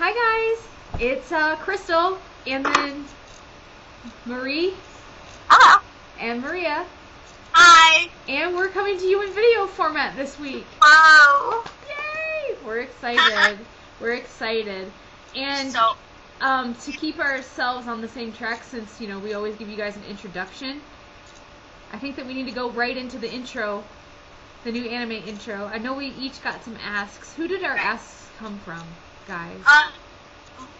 Hi guys, it's Crystal, and then Marie. Hello. And Maria. Hi. And we're coming to you in video format this week. Whoa. Yay! We're excited. We're excited. And to keep ourselves on the same track, since, you know, we always give you guys an introduction, I think that we need to go right into the intro, the new anime intro. I know we each got some asks. Who did our asks come from, guys?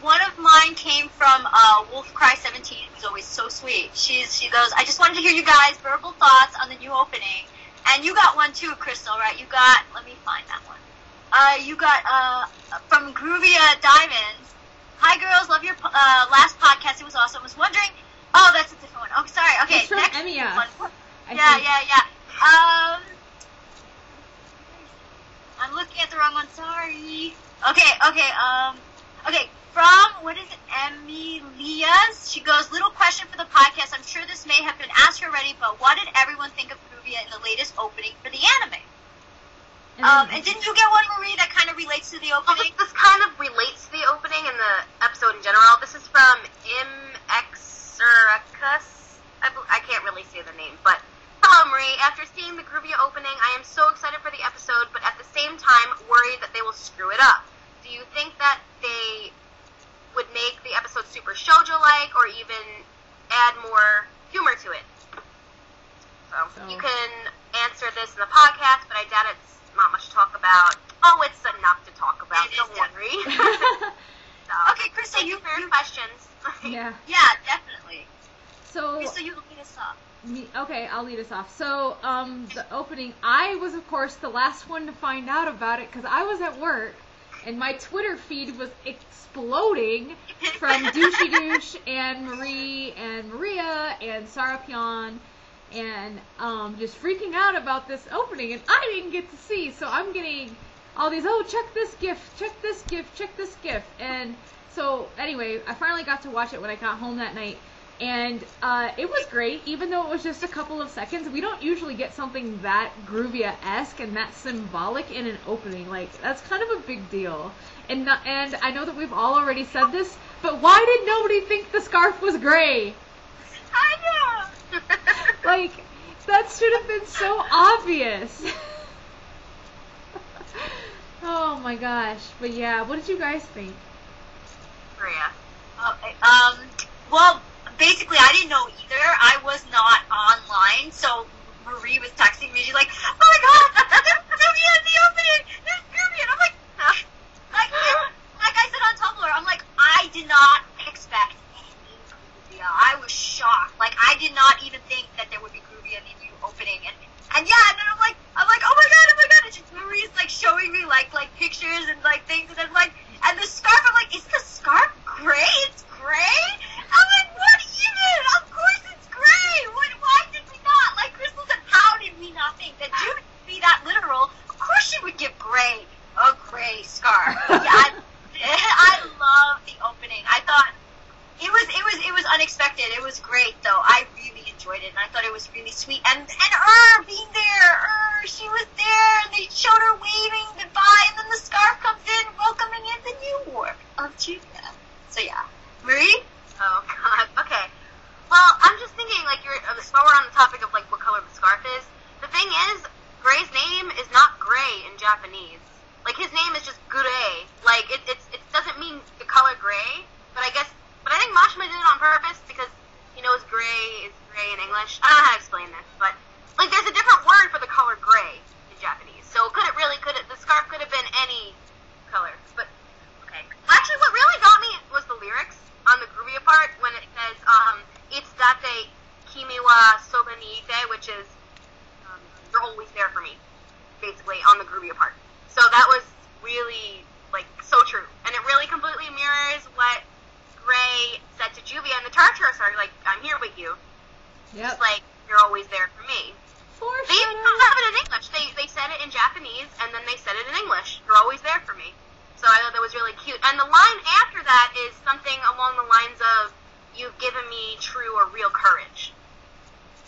One of mine came from Wolfcry17, who's always so sweet. She goes, I just wanted to hear you guys' verbal thoughts on the new opening. And you got one too, Crystal, right? You got, let me find that one. You got from Gruvia-love. Hi girls, love your last podcast. It was awesome. I was wondering. Oh, that's a different one. Oh, sorry. Okay, it's from next Emiya. one. Yeah. I'm looking at the wrong one. Sorry. Okay. From, what is it, Emilia's? She goes, little question for the podcast. I'm sure this may have been asked already, but what did everyone think of Gruvia in the latest opening for the anime? And didn't you get one, Marie, that kind of relates to the opening? This kind of relates to the opening and the episode in general. This is from Imexuricus. I can't really say the name, but hello, Marie. After seeing the Gruvia opening, I am so excited for the episode, but at the same time, worried that they will screw it up. Do you think that they would make the episode super shoujo-like, or even add more humor to it? So you can answer this in the podcast, but I doubt it's not much to talk about. Oh, it's enough to talk about. Don't worry. Okay, Crystal, you for your questions. Yeah, definitely. So Crystal, you lead us off. Okay, I'll lead us off. So, the opening, I was, of course, the last one to find out about it, because I was at work, and my Twitter feed was exploding from Douchey Douche and Marie and Maria and Sarapion, and just freaking out about this opening, and I didn't get to see, so I'm getting all these, oh, check this GIF, check this GIF, check this GIF, and so, anyway, I finally got to watch it when I got home that night, and it was great, even though it was just a couple of seconds. We don't usually get something that Gruvia-esque and that symbolic in an opening. Like, that's kind of a big deal. And I know that we've all already said this, but why did nobody think the scarf was gray? I know! Like, that should have been so obvious. Oh my gosh. But yeah, what did you guys think? Maria. Well, basically, I didn't know either. I was not online, so Marie was texting me. She's like, oh my god, there's Gruvia in the opening! There's Gruvia! And I'm like, like I said on Tumblr, I'm like, I did not expect any Gruvia. I was shocked. Like, I did not even think that there would be Gruvia in the new opening. And yeah, and then I'm like, oh my god, and just Marie's like showing me like pictures and like things, and I'm like, and the scarf, I'm like, is the scarf gray? It's gray? I'm like, what even? Of course it's gray! Why did we not? Like Crystal said, how did we not think that you would be that literal? Of course she would give gray a gray scarf. Yeah, I love the opening. I thought it was unexpected. It was great though. I really enjoyed it, and I thought it was really sweet. And being there, she was there, and they showed her waving goodbye, and then the scarf comes in, welcoming in the new war of Julia. So yeah, Marie. Oh god. Okay. Well, I'm just thinking, like, while we're on the topic of like what color the scarf is. The thing is, Gray's name is not Gray in Japanese. Like, his name is just Gurei. Like, it doesn't mean the color gray, but I think Mashima did it on purpose because he knows gray is gray in English. I don't know how to explain this, but like, there's a different word for the color gray in Japanese. So the scarf could have been any color. But okay. Actually, what really got me was the lyrics on the Gruvia part when it says, it's date kimi wa soba ni ite, which is, you're always there for me, basically, on the Gruvia part. So that was really, like, so true. And it really completely mirrors what Gray said to Juvia in the Tartarus arc, like, I'm here with you. Yep. Just like, you're always there for me. They didn't have it in English. They said it in Japanese, and then they said it in English. You're always there for me. So I thought that was really cute. And the line after that is something along the lines of, you've given me true or real courage.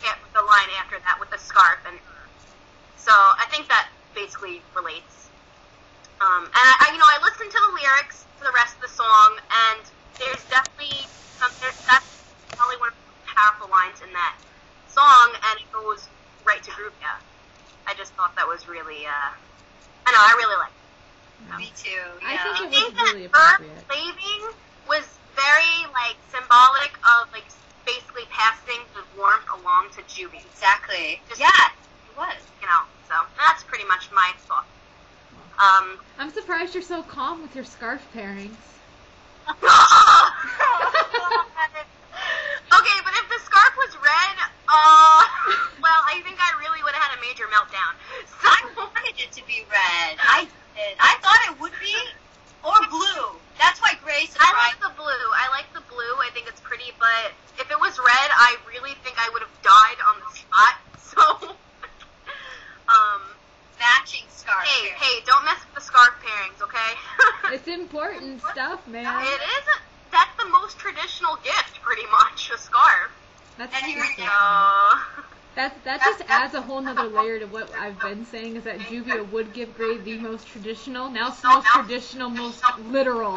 Yeah, the line after that with the scarf. And so I think that basically relates. And I listened to the lyrics to the rest of the song, entirely Her appropriate. leaving was very, like, symbolic of, like, basically passing the warmth along to Juvie. Exactly. Just, Yeah, it was. You know, so that's pretty much my thought. I'm surprised you're so calm with your scarf pairings. Okay, but if the scarf was red, well, I think I really would have had a major meltdown. So, I wanted it to be red. I did. I thought it would be, or blue. That's why Gray I surprised. like the blue. I think it's pretty, but if it was red, I really think I would have died on the spot. So, Matching scarf. hey, don't mess with the scarf pairings, okay? It's important stuff, man. It is. That's the most traditional gift, pretty much, a scarf. That's And here we interesting. go. That just adds a whole nother layer to what I've been saying, is that Juvia would give Gray the most traditional, most traditional, most literal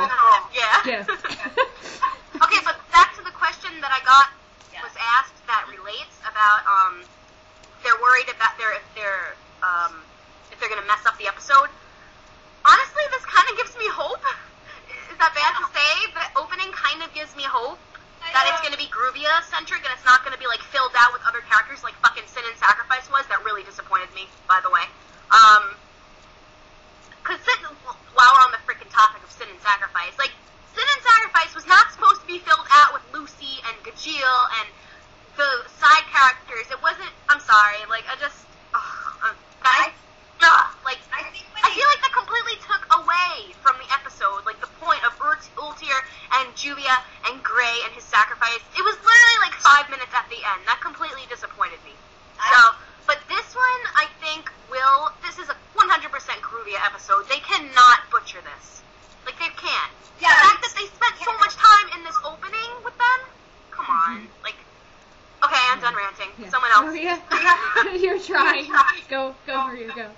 Yeah. gift. Okay, but back to the question that I got was asked that relates about they're worried about if they're gonna mess up the episode. Honestly, this kind of gives me hope. Is that bad to say? The opening kind of gives me hope that it's gonna be Gruvia centric and it's not gonna be like filled out with other characters like fucking Sin and Sacrifice was. That really disappointed me, by the way. Cause while we're on the freaking topic of Sin and Sacrifice, like Sin and Sacrifice was not supposed to be filled out with Lucy and Gajeel and the side characters. It wasn't. I'm sorry. Like I just. I feel like that completely took away from the episode, like the point of Ultir and Juvia and Gray and his sacrifice. It was literally like 5 minutes at the end. That completely disappointed me. So, but this one, I think, this is a 100% Gruvia episode. They cannot butcher this. Like, they can't. Yeah. The fact that they spent so much time in this opening with them, come on. Like, okay, I'm done ranting. Yeah. Someone else. Maria, you're trying. Go, Maria, go.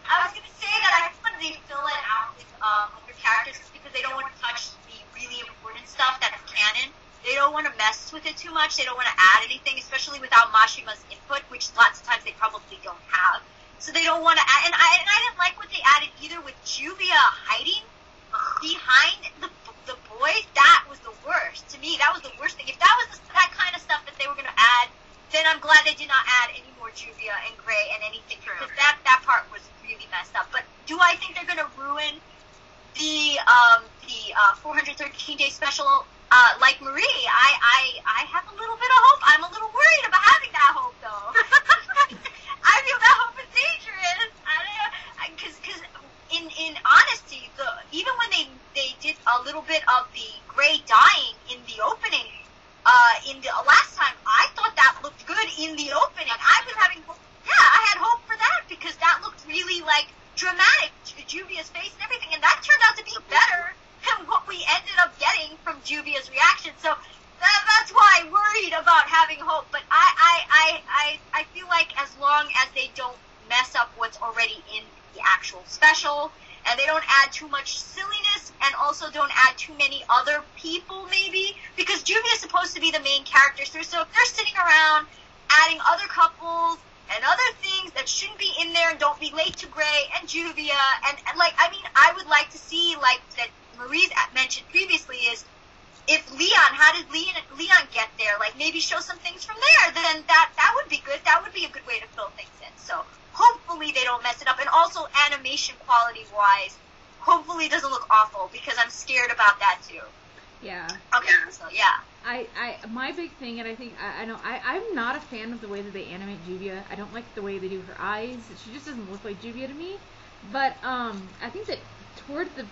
I was going to say that I think when they fill it out with other characters, it's because they don't want to touch the really important stuff that's canon. They don't want to mess with it too much. They don't want to add anything, especially without Mashima's input, which lots of times they probably don't have. So they don't want to add. And I didn't like what they added either with Juvia hiding behind the boys. That was the worst. To me, that was the worst thing. If that was that kind of stuff that they were going to add, then I'm glad they did not add any more Juvia and Gray and anything. Because that part was really messed up. But do I think they're going to ruin the 413-day special like Marie? I have a little bit of hope. I'm a little worried about having that hope, though. I feel that hope is dangerous. Because in honesty, even when they did a little bit of the Gray dying in the opening, in the last time, I thought that looked good in the opening. I was having hope. Yeah, I had hope for that because that looked really like dramatic, Juvia's face and everything, and that turned out to be better than what we ended up getting from Juvia's reaction. So that's why I'm worried about having hope. But I feel like as long as they don't mess up what's already in the actual special, and they don't add too much silliness, and also don't add too many other people, maybe, because Juvia's supposed to be the main character, so if they're sitting around adding other couples and other things that shouldn't be in there and don't relate to Gray and Juvia, and like, I mean, I would like to see, like, that Marie's mentioned previously is, if how did Leon get there? Like, maybe show some things from there, then that would be good. That would be a good way to fill things in. So, hopefully they don't mess it up. And also, animation quality-wise, hopefully it doesn't look awful, because I'm scared about that, too. Yeah. Okay, so, yeah. My big thing, and I think, I'm not a fan of the way that they animate Juvia. I don't like the way they do her eyes. She just doesn't look like Juvia to me. But, I think that toward the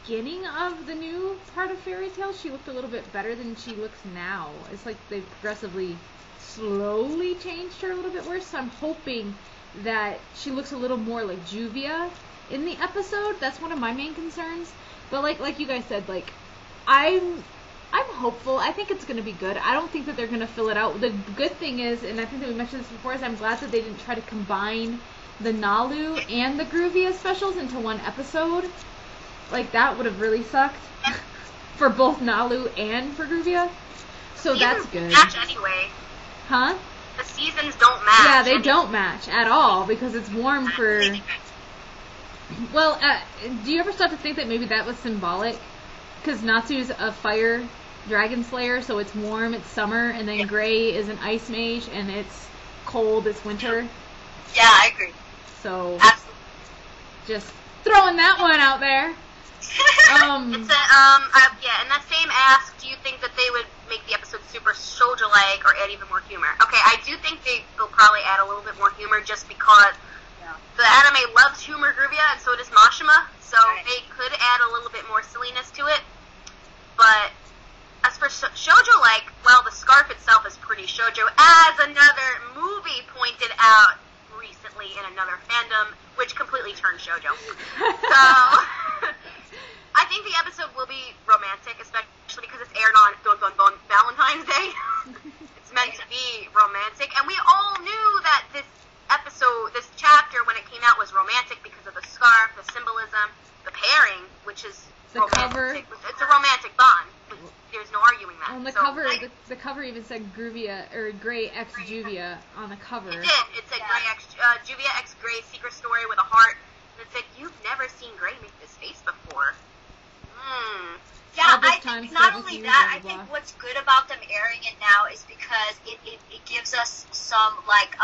beginning of the new part of Fairy Tail, she looked a little bit better than she looks now. It's like they've progressively, slowly changed her a little bit worse. So I'm hoping that she looks a little more like Juvia in the episode. That's one of my main concerns. But like you guys said, like, I'm hopeful. I think it's going to be good. I don't think that they're going to fill it out. The good thing is, and I think that we mentioned this before, is I'm glad that they didn't try to combine the Nalu and the Gruvia specials into one episode. Like, that would have really sucked for both Nalu and for Gruvia. So that's good. Match anyway. Huh? The seasons don't match. Yeah, they don't match at all because it's warm for... Well, do you ever start to think that maybe that was symbolic? Because Natsu's a fire dragon slayer, so it's warm, it's summer, and then Gray is an ice mage, and it's cold, it's winter. Yeah, I agree. So, Absolutely. just throwing that one out there. It's in that same ask, do you think that they would make the episode super shoujo-like or add even more humor? Okay, I do think they'll probably add a little bit more humor just because the anime loves humor, Gruvia, and so does Mashima, so they could add a little bit more silliness to it. But as for shoujo-like, well, the scarf itself is pretty shoujo, as another movie pointed out recently in another fandom, which completely turned shoujo. So, I think the episode will be romantic, especially because it's aired on Valentine's Day. It's meant to be romantic, and we all knew that this chapter, when it came out, was romantic because of the scarf, the symbolism, the pairing, which is the romantic. cover. It's a romantic bond. There's no arguing that. On the the cover even said Gruvia, or Gray X Juvia on the cover. It did. It said Gray X, Juvia X Gray secret story with a heart. And it said, "You've never seen Gray make this face before." Yeah, I think not only that, I think what's good about them airing it now is because it gives us some, like,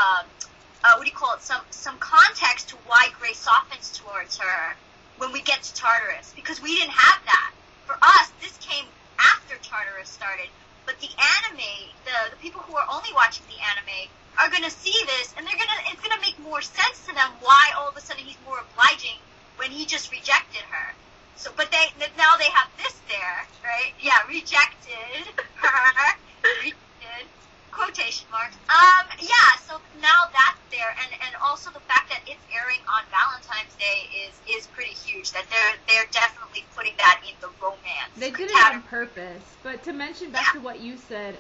some context to why Gray softens towards her when we get to Tartarus, because we didn't have that. For us, this came after Tartarus started, but the anime, the people who are only watching the anime are gonna see this, and it's gonna make more sense to them why all of a sudden he's more obliging when he just rejected her. So, but now they have this there, right? Yeah, rejected her, rejected, quotation marks. So now that's there, and also the fact that it's airing on Valentine's Day is pretty huge. That they're definitely putting that in the romance. They did it on purpose. But to mention back to what you said,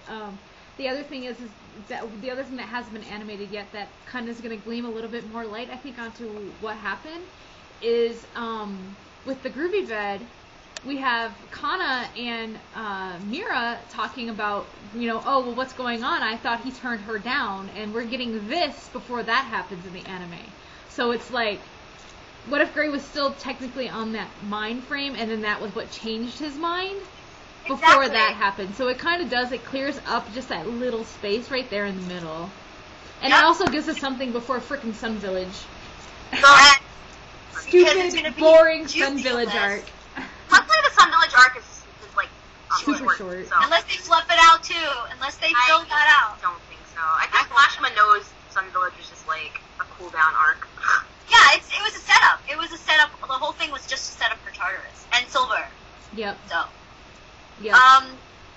the other thing is that the other thing that hasn't been animated yet that kind of is going to gleam a little bit more light, I think, onto what happened is with the Groovy Bed, we have Kana and Mira talking about, what's going on? I thought he turned her down, and we're getting this before that happens in the anime. So it's like, what if Gray was still technically on that mind frame, and then that was what changed his mind before that happened? So it kind of does, it clears up just that little space right there in the middle. And it also gives us something before frickin' Sun Village. Stupid, boring Sun Village arc. Luckily, the Sun Village arc is like super short. So. Unless they fluff it out too. Unless they fill that out. I don't think so. I think Mashima knows Sun Village is just like a cool down arc. Yeah, it was a setup. It was a setup. The whole thing was just a setup for Tartarus and Silver. Yep. So. Yep.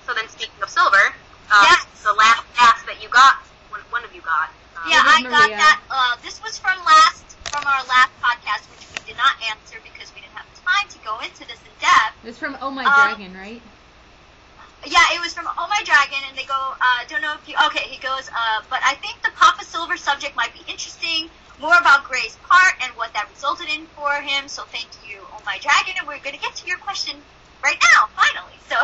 So then, speaking of Silver, yes. The last ask that you got, one of you got. I got that. This was from our last podcast, which we did not answer because we didn't have time to go into this in depth. It was from Oh My Dragon, right? Yeah, it was from Oh My Dragon, and they go, don't know if you... Okay, he goes, but I think the Papa Silver subject might be interesting, more about Gray's part and what that resulted in for him, so thank you, Oh My Dragon, and we're going to get to your question right now, finally, so...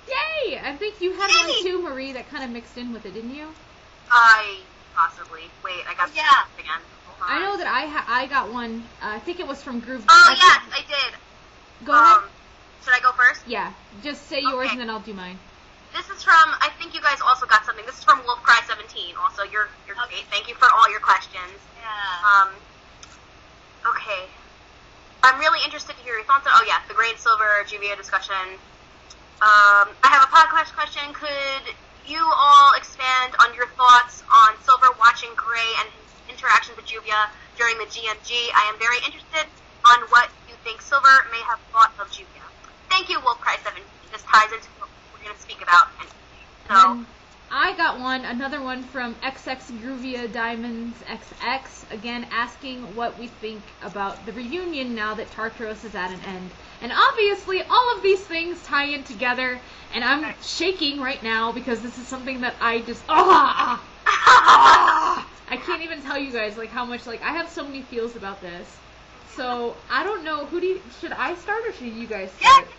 Yay! I think you had one too, Marie, that kind of mixed in with it, didn't you? Possibly. Wait, I got this again. I know that I got one. I think it was from Groove. Oh, yes, I did. Go ahead. Should I go first? Yeah. Just say yours and then I'll do mine. This is from, I think you guys also got something. This is from WolfCry17. Also, you're great. Thank you for all your questions. Yeah. Okay. I'm really interested to hear your thoughts on, the Gray and Silver Juvia discussion. I have a podcast question. Could you all expand on your thoughts on Silver watching Gray and his interactions with Juvia during the GMG? I am very interested on what you think Silver may have thought of Juvia. Thank you, WolfCry17. This ties into what we're going to speak about. So, I got another one from XX Gruvia Diamonds XX, again asking what we think about the reunion now that Tartaros is at an end. And obviously, all of these things tie in together, and I'm shaking right now because this is something that I just, I can't even tell you guys, how much, I have so many feels about this. So, I don't know, should I start or should you guys start? Yeah.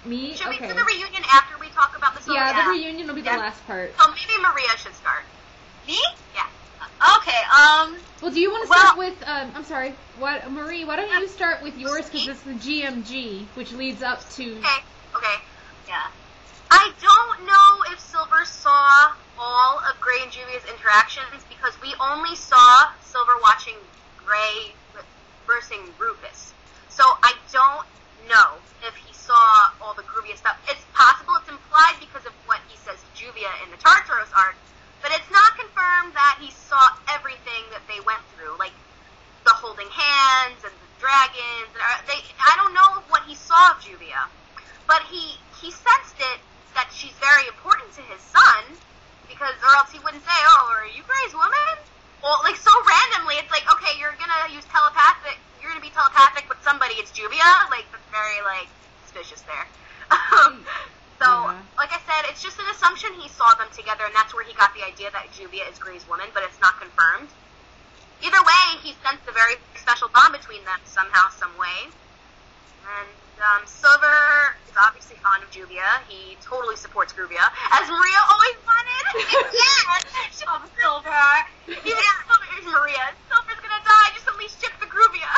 Me? Should okay. we do the reunion after we talk about the Silver? Yeah, the reunion will be the last part. So maybe Maria should start. Me? Yeah. Okay, Well, do you want to start with, I'm sorry, Marie, why don't you start with yours, because it's the GMG, which leads up to... Okay. Yeah. I don't know if Silver saw all of Gray and Juvia's interactions, because we only saw Silver watching Gray versing Rufus. So I don't know if he saw all the Gruvia stuff. It's possible, it's implied because of what he says to Juvia in the Tartaros arc, but it's not confirmed that he saw everything that they went through, like the holding hands and the dragons. I don't know what he saw of Juvia, but he sensed it that she's very important to his son, because or else he wouldn't say, "Oh, are you Gray's woman?" Well, like so randomly, it's like, okay, you're gonna be telepathic with somebody. It's Juvia. Like that's very like suspicious there. Like I said, it's just an assumption he saw them together, and that's where he got the idea that Juvia is Gray's woman, but it's not confirmed. Either way, he sensed a very special bond between them somehow, some way. And Silver is obviously fond of Juvia. He totally supports Gruvia, as Maria always wanted. Yes! Silver! Maria, Silver's gonna die, just unleash shit for Gruvia.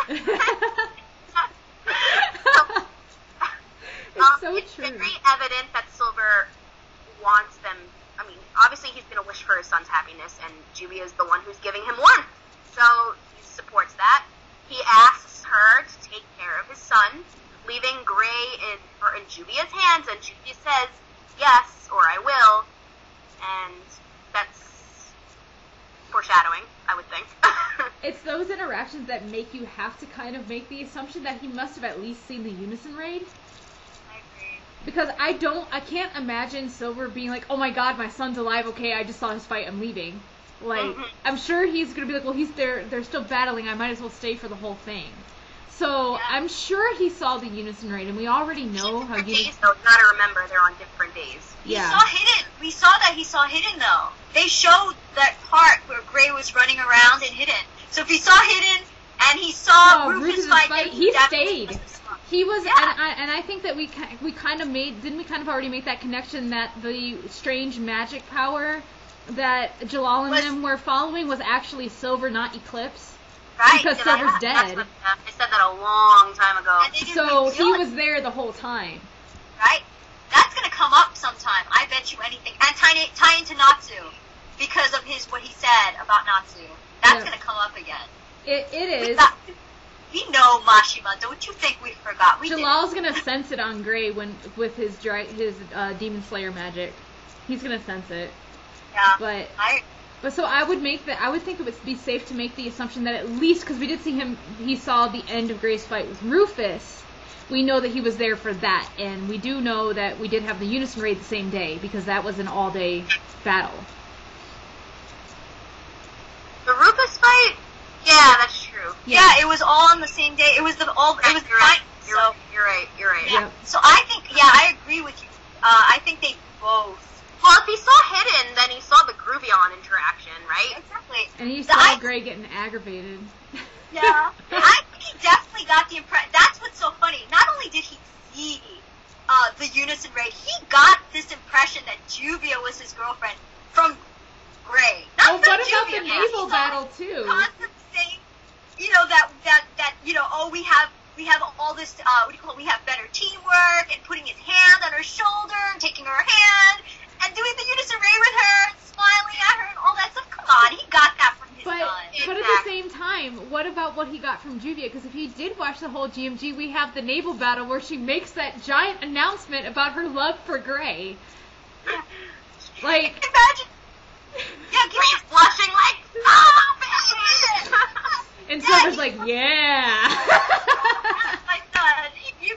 It's so it's true. very evident that Silver wants them. I mean, obviously he's going to wish for his son's happiness, and Juvia is the one who's giving him one. So he supports that. He asks her to take care of his son, leaving Gray in Juvia's hands, and Juvia says, yes, or I will. And that's foreshadowing, I would think. It's those interactions that make you have to kind of make the assumption that he must have at least seen the Unison Raid. Because I can't imagine Silver being like, oh my god, my son's alive, okay, I just saw his fight, I'm leaving. Like, I'm sure he's gonna be like, well, they're still battling, I might as well stay for the whole thing. So, yeah. I'm sure he saw the Unison Raid, and we already know how days, though, you gotta remember, they're on different days. Yeah. He saw Hidden. We saw that he saw Hidden, though. They showed that part where Gray was running around in Hidden. So if he saw Hidden, and he saw Rufus fight, he stayed. He was, yeah. and I think that we kind of already make that connection that the strange magic power that Jalal and them were following was actually Silver, not Eclipse. Right. Because Silver's dead. They said that a long time ago. So he was there the whole time. Right? That's gonna come up sometime. I bet you anything. And tie into Natsu. Because of what he said about Natsu. That's gonna come up again. It is. We know Mashima. Don't you think we forgot? Jalal's gonna sense it on Gray with his Demon Slayer magic. He's gonna sense it. Yeah. But so I would think it would be safe to make the assumption that at least, because we did see he saw the end of Gray's fight with Rufus, we know that he was there for that, and we do know that we did have the Unison Raid the same day, because that was an all-day battle. The Rufus fight? Yeah, that's true. Yeah, it was all on the same day. It was the fight. You're right. Yeah. Yep. So I think, I agree with you. I think they both. Well, if he saw Hidden, then he saw the Gruvia-love interaction, right? Exactly. And he saw Gray getting aggravated. Yeah. I think he definitely got the impression. That's what's so funny. Not only did he see the Unison Raid, he got this impression that Juvia was his girlfriend from Gray. Not what Juvia. About the naval battle, too? Constantly saying, we have all this, we have better teamwork, and putting his hand on her shoulder, and taking her hand, and doing the Unison Raid with her, and smiling at her, and all that stuff. Come on, he got that from his son. But at the same time, what about what he got from Juvia? Because if he did watch the whole GMG, we have the naval battle where she makes that giant announcement about her love for Gray. Yeah. Like, imagine. Yeah, Gray's blushing like, and Silver's like, yeah. My son, you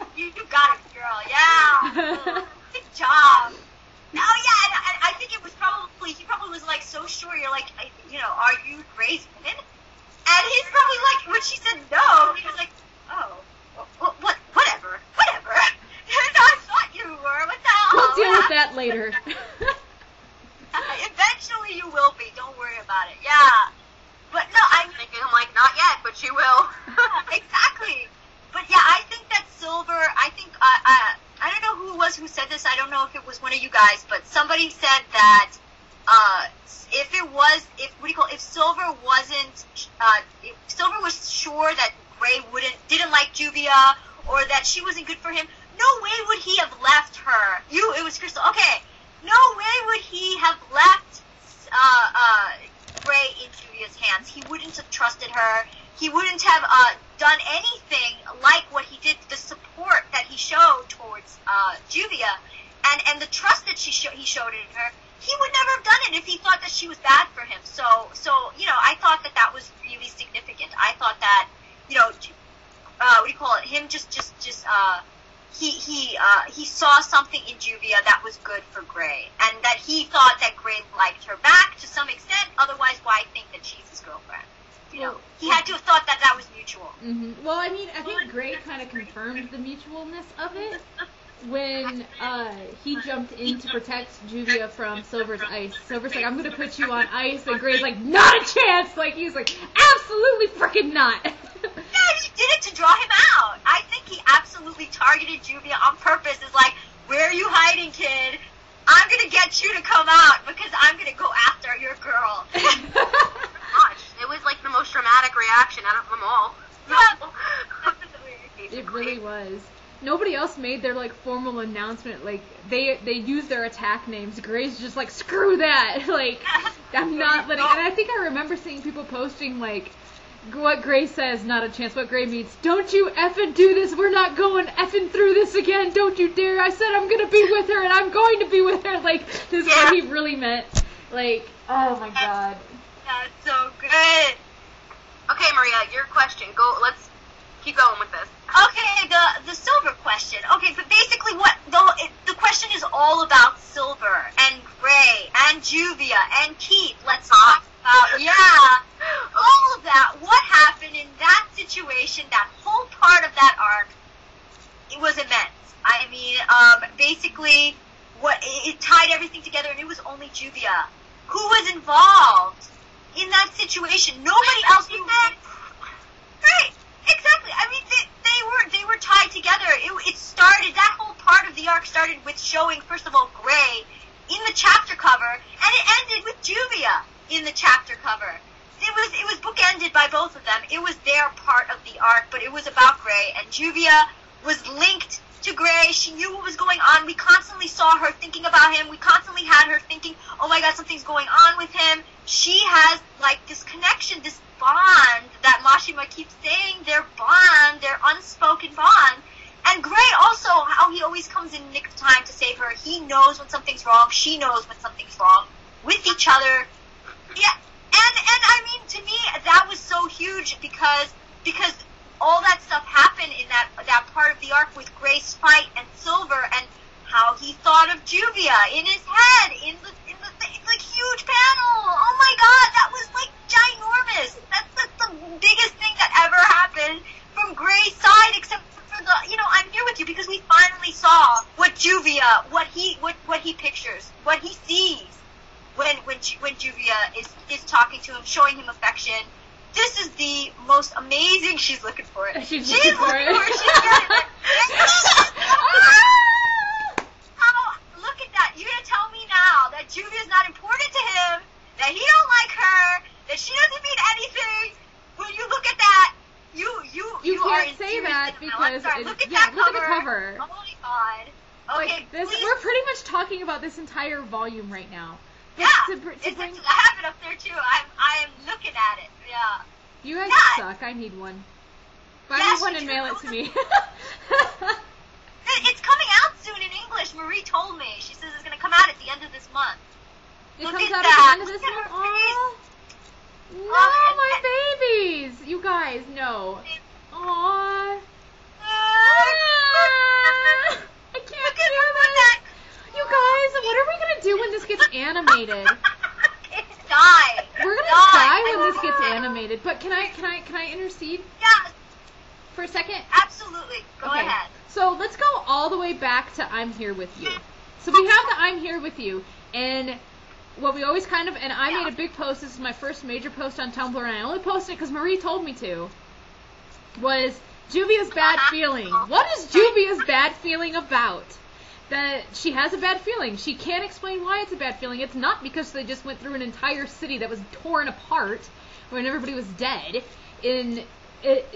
got it, girl. Yeah. Good job. Oh yeah, and I think it was he probably was like so sure. You're like, are you Gray's woman? And he's probably like, when she said no, he was like, oh, whatever. I thought you were. What the hell? We'll deal with that later. Eventually you will be. Don't worry about it. Yeah. But no, I'm like, not yet, but she will. Exactly. But yeah, I think that Silver, I don't know who it was who said this. I don't know if it was one of you guys, but somebody said that if Silver was sure that Gray didn't like Juvia, or that she wasn't good for him, no way would he have left her. It was Crystal. Okay, no way would he have left Gray in Juvia's hands. He wouldn't have trusted her. He wouldn't have done anything like what he did. The support that he showed towards Juvia, and the trust that he showed in her. He would never have done it if he thought that she was bad for him. So I thought that was really significant. I thought that, him he saw something in Juvia that was good for Gray, and that he thought that Gray liked her back to some extent. Otherwise, why think that she's his girlfriend? He had to have thought that was mutual. Mm-hmm. Well, I mean, I think Gray kind of confirmed the mutualness of it when he jumped in to protect Juvia from Silver's ice. Silver's like, I'm going to put you on ice, and Gray's like, not a chance! Like, he's like, absolutely freaking not! Yeah, he did it to draw him out. I think he absolutely targeted Juvia on purpose. Is like, where are you hiding, kid? I'm going to get you to come out, because I'm going to go after your girl. Gosh, it was like the most dramatic reaction out of them all. It really was. Nobody else made their, like, formal announcement. Like, they used their attack names. Gray's just like, screw that. Like, I'm not letting... And I think I remember seeing people posting, like, what Gray says, not a chance. What Gray means, don't you effing do this. We're not going effing through this again. Don't you dare. I said I'm going to be with her, and I'm going to be with her. Like, this is what he really meant. Like, oh, my God. That's so good. Okay, Maria, your question. Let's keep going with this. Okay, the Silver question. Okay, but basically what the question is all about Silver and Gray and Juvia and Keith. Let's talk about all of that. What happened in that situation? That whole part of that arc, it was immense. I mean, basically, it tied everything together, and it was only Juvia who was involved in that situation. Nobody else knew. Right. Exactly. I mean, they were tied together. It started, that whole part of the arc started with showing, first of all, Gray in the chapter cover, and it ended with Juvia in the chapter cover. It was bookended by both of them. It was their part of the arc, but it was about Gray, and Juvia was linked to Gray. She knew what was going on. We constantly saw her thinking about him. We constantly had her thinking, oh my God, something's going on with him. She has, like, this connection, this bond that Mashima keeps saying, their bond, their unspoken bond. And Gray also, how he always comes in nick of time to save her. He knows when something's wrong. She knows when something's wrong with each other. Yeah, and I mean, to me, that was so huge because all that stuff happened in that part of the arc with Gray's fight and Silver, and how he thought of Juvia in his head in the like huge panel. Oh my God, that was like ginormous. That's the biggest thing that ever happened from Gray's side, except for the, I'm here with you because we finally saw what Juvia, what he pictures, what he sees when Juvia is talking to him, showing him affection. This is the most amazing. She's looking for it. She's looking for it. Look at that. You're gonna tell me now that Juvia's not important to him, that he don't like her, that she doesn't mean anything. When you look at that, you can't say that because look at that look at the cover. Oh my God. Okay, like we're pretty much talking about this entire volume right now. Yeah, I have it up there too. I am looking at it. Yeah. You guys suck. I need one. Buy me one and mail it to me. It's coming out soon in English. Marie told me. She says it's going to come out at the end of this month. It comes out at the end of this month? Aww. No, my babies. You guys, no. Aww. I can't do this. You guys, what are we going to do when this gets animated? Die. We're going to die when this gets animated. But can I intercede? Yeah. For a second? Absolutely. Go ahead. So let's go all the way back to I'm Here With You. So we have the I'm Here With You, and what we always kind of, and I made a big post, this is my first major post on Tumblr, and I only posted it because Marie told me to, was Juvia's bad feeling. What is Juvia's bad feeling about? that she has a bad feeling. She can't explain why it's a bad feeling. It's not because they just went through an entire city that was torn apart when everybody was dead.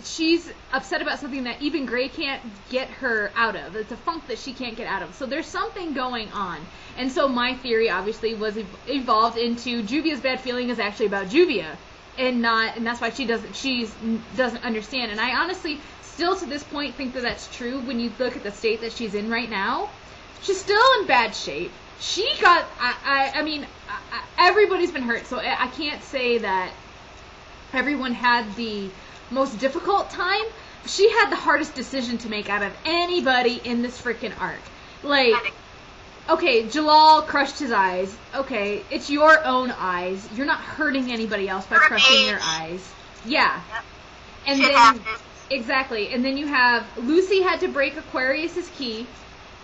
She's upset about something that even Grey can't get her out of. It's a funk that she can't get out of. So there's something going on. And so my theory, obviously, was evolved into Juvia's bad feeling is actually about Juvia, and that's why she doesn't understand. And I honestly, still to this point, think that that's true. When you look at the state that she's in right now, she's still in bad shape. She got, I mean, everybody's been hurt, so I can't say that everyone had the most difficult time. She had the hardest decision to make out of anybody in this freaking arc. Like, okay, Jalal crushed his eyes. Okay, it's your own eyes. You're not hurting anybody else by crushing your eyes. Yeah. Yep. And Shit then happens. exactly. And then you have Lucy had to break Aquarius's key.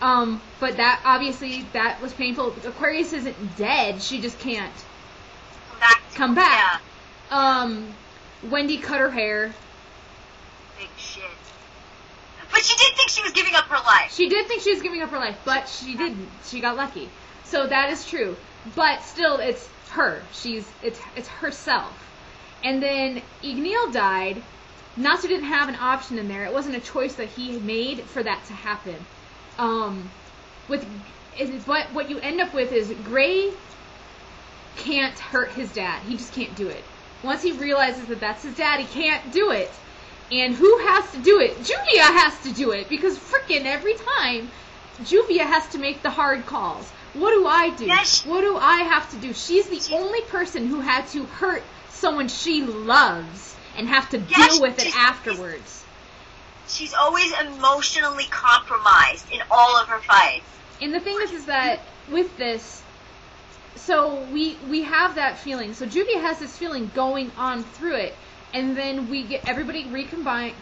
But that obviously that was painful. Aquarius isn't dead. She just can't come back. Yeah. Wendy cut her hair. Big shit. But she did think she was giving up her life. She did think she was giving up her life, but she didn't. She got lucky. So that is true. But still, it's her. It's herself. And then Igneel died. Natsu didn't have an option in there. It wasn't a choice that he made for that to happen. But what you end up with is Grey can't hurt his dad. He just can't do it. Once he realizes that that's his dad, he can't do it. And who has to do it? Juvia has to do it, because frickin' every time, Juvia has to make the hard calls. What do I do? Yes. What do I have to do? She's the only person who had to hurt someone she loves and have to deal with it afterwards. She's always emotionally compromised in all of her fights. And the thing is that with this, so we have that feeling. So Juvia has this feeling going on through it. And then we get everybody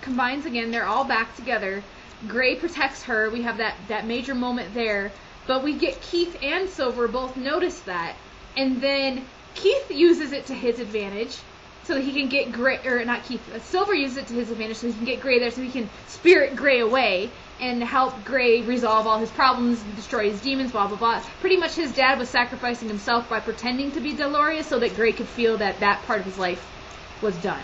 combines again. They're all back together. Grey protects her. We have that major moment there. But we get Keith and Silver both notice that. And then Keith uses it to his advantage so that he can get Grey, or not Keith, Silver uses it to his advantage so he can get Grey there so he can spirit Grey away and help Grey resolve all his problems, destroy his demons, blah, blah, blah. Pretty much his dad was sacrificing himself by pretending to be Deloria so that Grey could feel that that part of his life was done.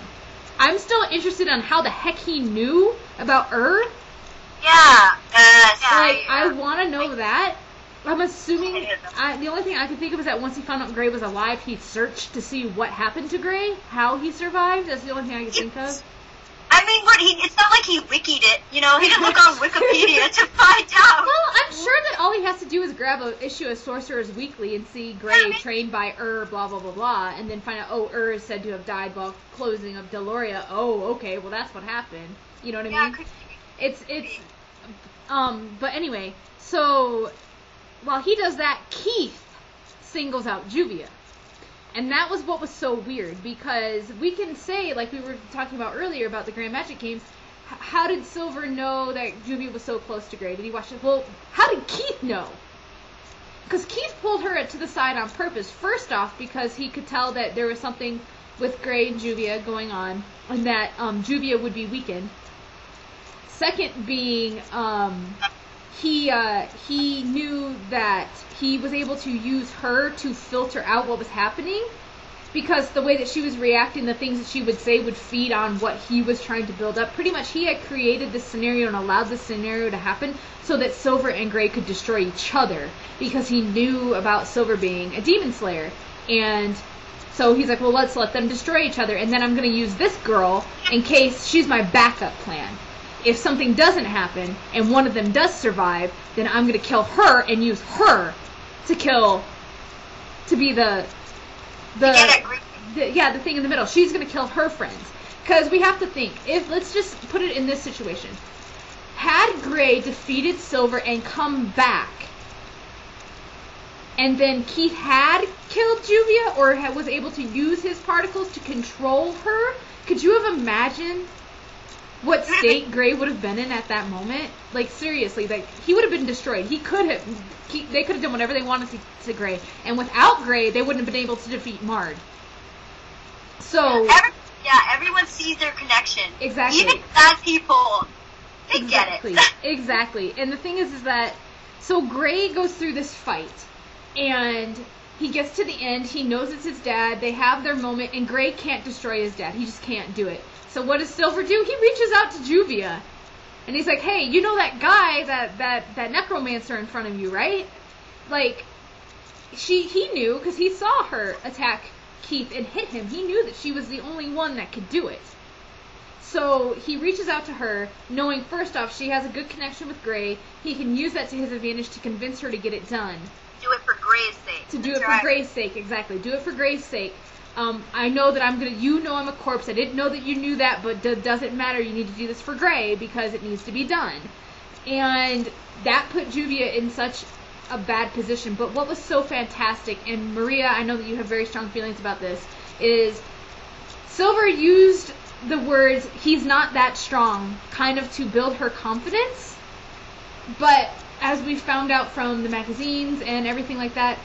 I'm still interested on how the heck he knew about Yeah. I want to know that. I'm assuming, the only thing I can think of is that once he found out Grey was alive, he searched to see what happened to Grey, how he survived. That's the only thing I can think of. I mean, it's not like he wikied it, you know? He didn't look on Wikipedia to find out. Well, I'm sure that all he has to do is grab an issue of Sorcerer's Weekly and see Grey trained by blah, blah, blah, blah, and then find out, is said to have died while closing of Deloria. Oh, okay, well, that's what happened. You know what I mean? But anyway, so while he does that, Keith singles out Juvia. And that was what was so weird, because we can say, like we were talking about earlier about the Grand Magic Games, how did Silver know that Juvia was so close to Grey? Did he watch it? Well, how did Keith know? Because Keith pulled her to the side on purpose. First off, because he could tell that there was something with Grey and Juvia going on, and that Juvia would be weakened. Second being, he knew that he was able to use her to filter out what was happening, because the way that she was reacting, the things that she would say would feed on what he was trying to build up. Pretty much he had created this scenario and allowed this scenario to happen so that Silver and Grey could destroy each other, because he knew about Silver being a demon slayer. And so he's like, well, let's let them destroy each other, and then I'm going to use this girl in case she's my backup plan. If something doesn't happen and one of them does survive, then I'm going to kill her and use her to be the thing in the middle. She's going to kill her friends. Because we have to think, let's just put it in this situation. Had Grey defeated Silver and come back, and then Keith had killed Juvia or was able to use his particles to control her, could you have imagined what state Grey would have been in at that moment? Like, seriously, like, he would have been destroyed. They could have done whatever they wanted to Grey. And without Grey, they wouldn't have been able to defeat Mard. So... everyone sees their connection. Exactly. Even bad people, they get it. Exactly. And the thing is that So Gray goes through this fight, and he gets to the end. He knows it's his dad. They have their moment, and Gray can't destroy his dad. He just can't do it. So what does Silver do? He reaches out to Juvia, and he's like, hey, you know that guy, that necromancer in front of you, right? Like, he knew, because he saw her attack Keith and hit him. He knew that she was the only one that could do it. So he reaches out to her, knowing first off she has a good connection with Gray. He can use that to his advantage to convince her to get it done. Do it for Gray's sake. To do it for Gray's sake, exactly. Do it for Gray's sake. I know that you know I'm a corpse. I didn't know that you knew that, but doesn't matter. You need to do this for Gray because it needs to be done. And that put Juvia in such a bad position. But what was so fantastic, and Maria, I know that you have very strong feelings about this, is Silver used the words, he's not that strong, kind of to build her confidence. But as we found out from the magazines and everything like that,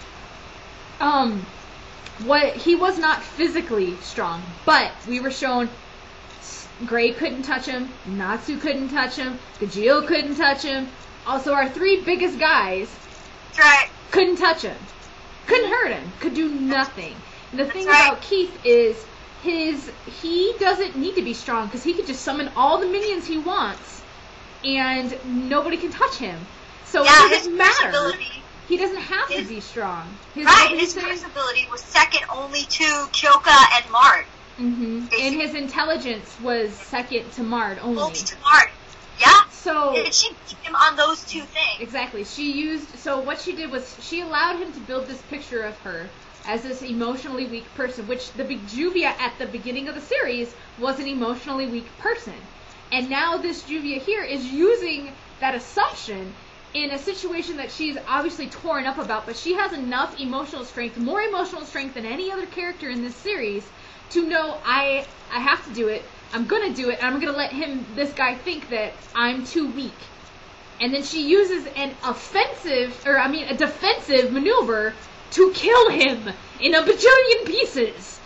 he was not physically strong, but we were shown Gray couldn't touch him, Natsu couldn't touch him, Gajeel couldn't touch him. Also, our three biggest guys couldn't touch him, couldn't hurt him, could do nothing. And the thing about Keith is he doesn't need to be strong because he could just summon all the minions he wants and nobody can touch him. So it doesn't matter. He doesn't have to be strong. His curse ability was second only to Kyoka and Mard. Mm-hmm. And his intelligence was second to Mard only. Only to Mard. Yeah. So and she beat him on those two things. Exactly. So what she did was she allowed him to build this picture of her as this emotionally weak person, which the Juvia at the beginning of the series was an emotionally weak person. And now this Juvia here is using that assumption in a situation that she's obviously torn up about, but she has enough emotional strength, more emotional strength than any other character in this series, to know I have to do it, I'm going to do it, and I'm going to let this guy think that I'm too weak. And then she uses a defensive maneuver to kill him in a bajillion pieces.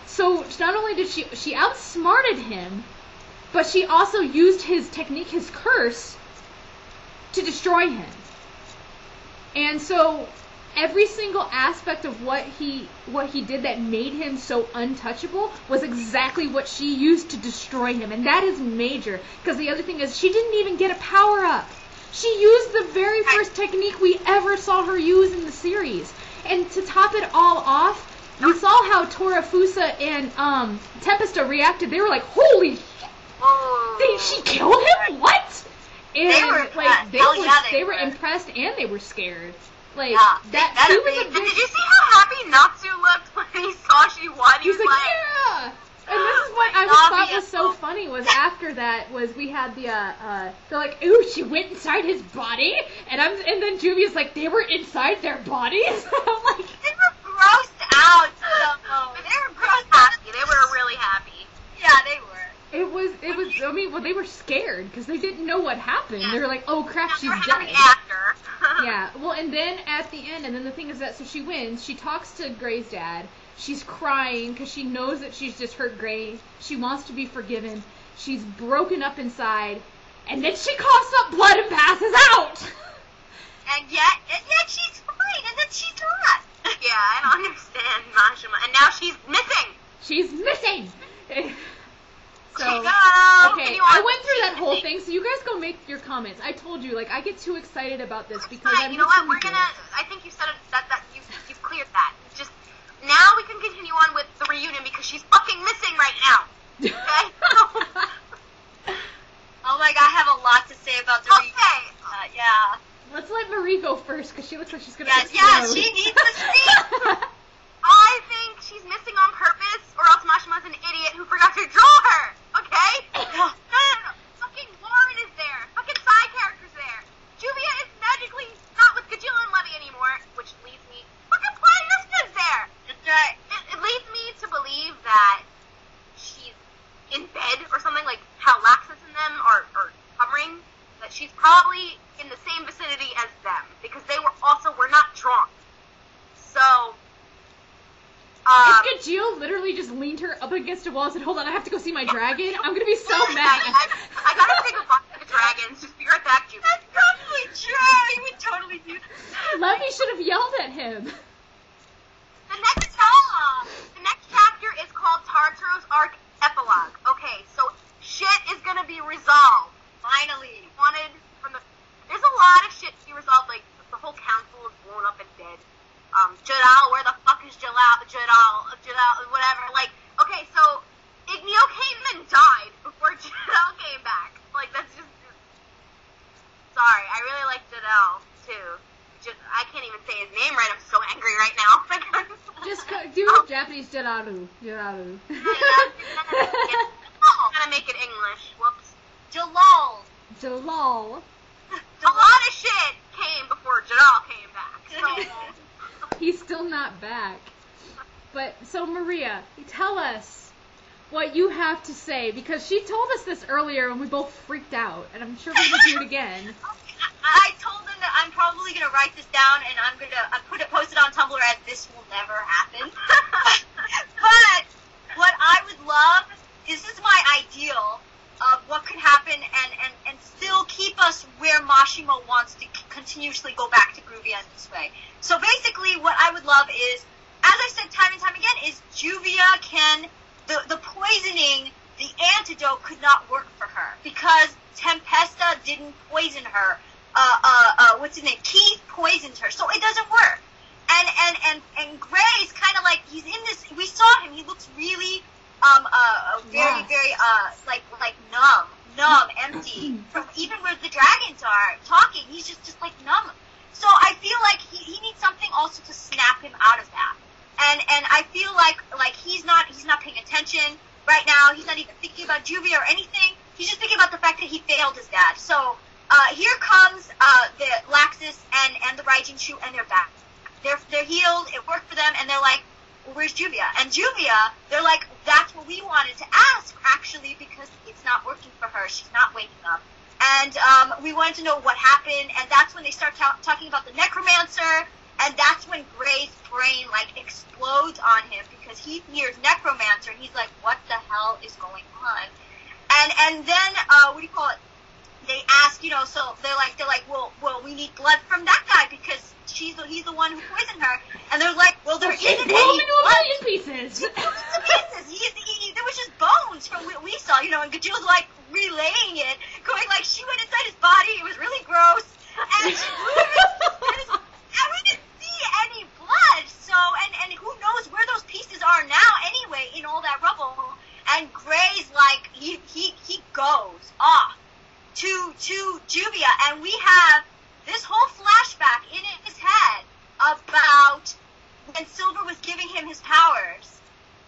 So not only did she outsmarted him, but she also used his technique, his curse, to destroy him. And so every single aspect of what he did that made him so untouchable was exactly what she used to destroy him. And that is major, because the other thing is she didn't even get a power-up. She used the very first technique we ever saw her use in the series. And to top it all off, we saw how Torafusa and Tempesta reacted. They were like, holy shit! She killed him? What? And they were impressed and they were scared. Like did you see how happy Natsu looked when he saw she won? He was like, yeah. And this is what I thought was so funny was after that was we had they're like, ooh, she went inside his body, and then Juvia's like, they were inside their bodies. I'm like, they were grossed out. They were grossed out. They were really happy. Yeah, they were. It was. I mean, well, they were scared because they didn't know what happened. Yeah. They were like, "Oh crap, she's dead." Yeah. Well, and then at the end, and then the thing is that so she wins. She talks to Gray's dad. She's crying because she knows that she's just hurt Gray. She wants to be forgiven. She's broken up inside, and then she coughs up blood and passes out. And yet she's fine, and then she's not. Yeah, I don't understand Mashima. And now she's missing. She's missing. So, okay, I went through that whole thing, so you guys go make your comments. I told you, I get too excited about this because I'm you know what, I think you said it, that you've cleared that. Just, now we can continue on with the reunion because she's fucking missing right now. Okay? Oh my god, I have a lot to say about the reunion. Yeah. Let's let Marie go first because she looks like she's going to explode. Yeah, she needs to speak. I think she's missing on purpose, or else Mashima's an idiot who forgot to draw her, okay? No. Fucking Lauren is there. Fucking side characters there. Juvia is magically not with Gajeel and Levy anymore, which leads me... Fucking Planista's there! That's right. It leads me to believe that she's in bed or something, like how Laxus and them are hovering, that she's probably in the same vicinity as them, because they were not drawn. So... if Gajeel literally just leaned her up against a wall and said, hold on, I have to go see my dragon, I'm going to be so mad. I gotta take a bite of the dragons. Just be right back, Judy. That's probably true. sure, he would totally do that. Levy should have yelled at him. The next chapter is called Tartaro's Arc Epilogue. Okay, so shit is gonna be resolved. Finally. There's a lot of shit to be resolved, like, the whole council is blown up and dead. Jadal, where the fuck is Jadal, whatever. Like, okay, so Igneo came and died before Jadal came back. Like, that's just... Sorry, I really like Jadal, too. I can't even say his name right, I'm so angry right now. Just do Japanese Jararu. I'm gonna make it English. Whoops. Jalal. Jalal. A lot of shit came before Jadal came back. So. He's still not back. But, so Maria, tell us what you have to say, because she told us this earlier and we both freaked out, and I'm sure we're going to do it again. I told them that I'm probably going to write this down and I'm going to post it on Tumblr as this will never happen. But what I would love, this is my ideal of what could happen and still keep us where Mashimo wants to continuously go back to Gruvia in this way. So basically what I would love is, as I said time and time again, is Juvia can, the poisoning, the antidote could not work for her because Tempesta didn't poison her. What's his name? Keith poisoned her, so it doesn't work. And Gray's kind of like, he's in this, we saw him, he looks really, very, like numb, empty, from even where the dragons are talking, he's just like numb. So I feel like he needs something also to snap him out of that. And I feel like he's not paying attention right now, he's not even thinking about Juvia or anything, he's just thinking about the fact that he failed his dad. So, here comes, the Laxus and the Raijin Shu, and they're back. They're healed, it worked for them, and they're like, well, where's Juvia? And Juvia, they're like, that's what we wanted to ask, actually, because it's not working for her, she's not waking up. And, we wanted to know what happened, and that's when they start talking about the Necromancer, and that's when Gray's brain, like, explodes on him, because he hears Necromancer, and he's like, what the hell is going on? And then, what do you call it? They ask, so they're like, well, we need blood from that guy because he's the one who poisoned her. And they're like, well, there isn't any blood. Pieces. There was just bones from what we saw, and Gajul's like relaying it, going like she went inside his body. It was really gross, and we didn't see any blood. So, and who knows where those pieces are now anyway in all that rubble. And Gray's like, he goes off to Juvia, and we have this whole flashback in his head about when Silver was giving him his powers,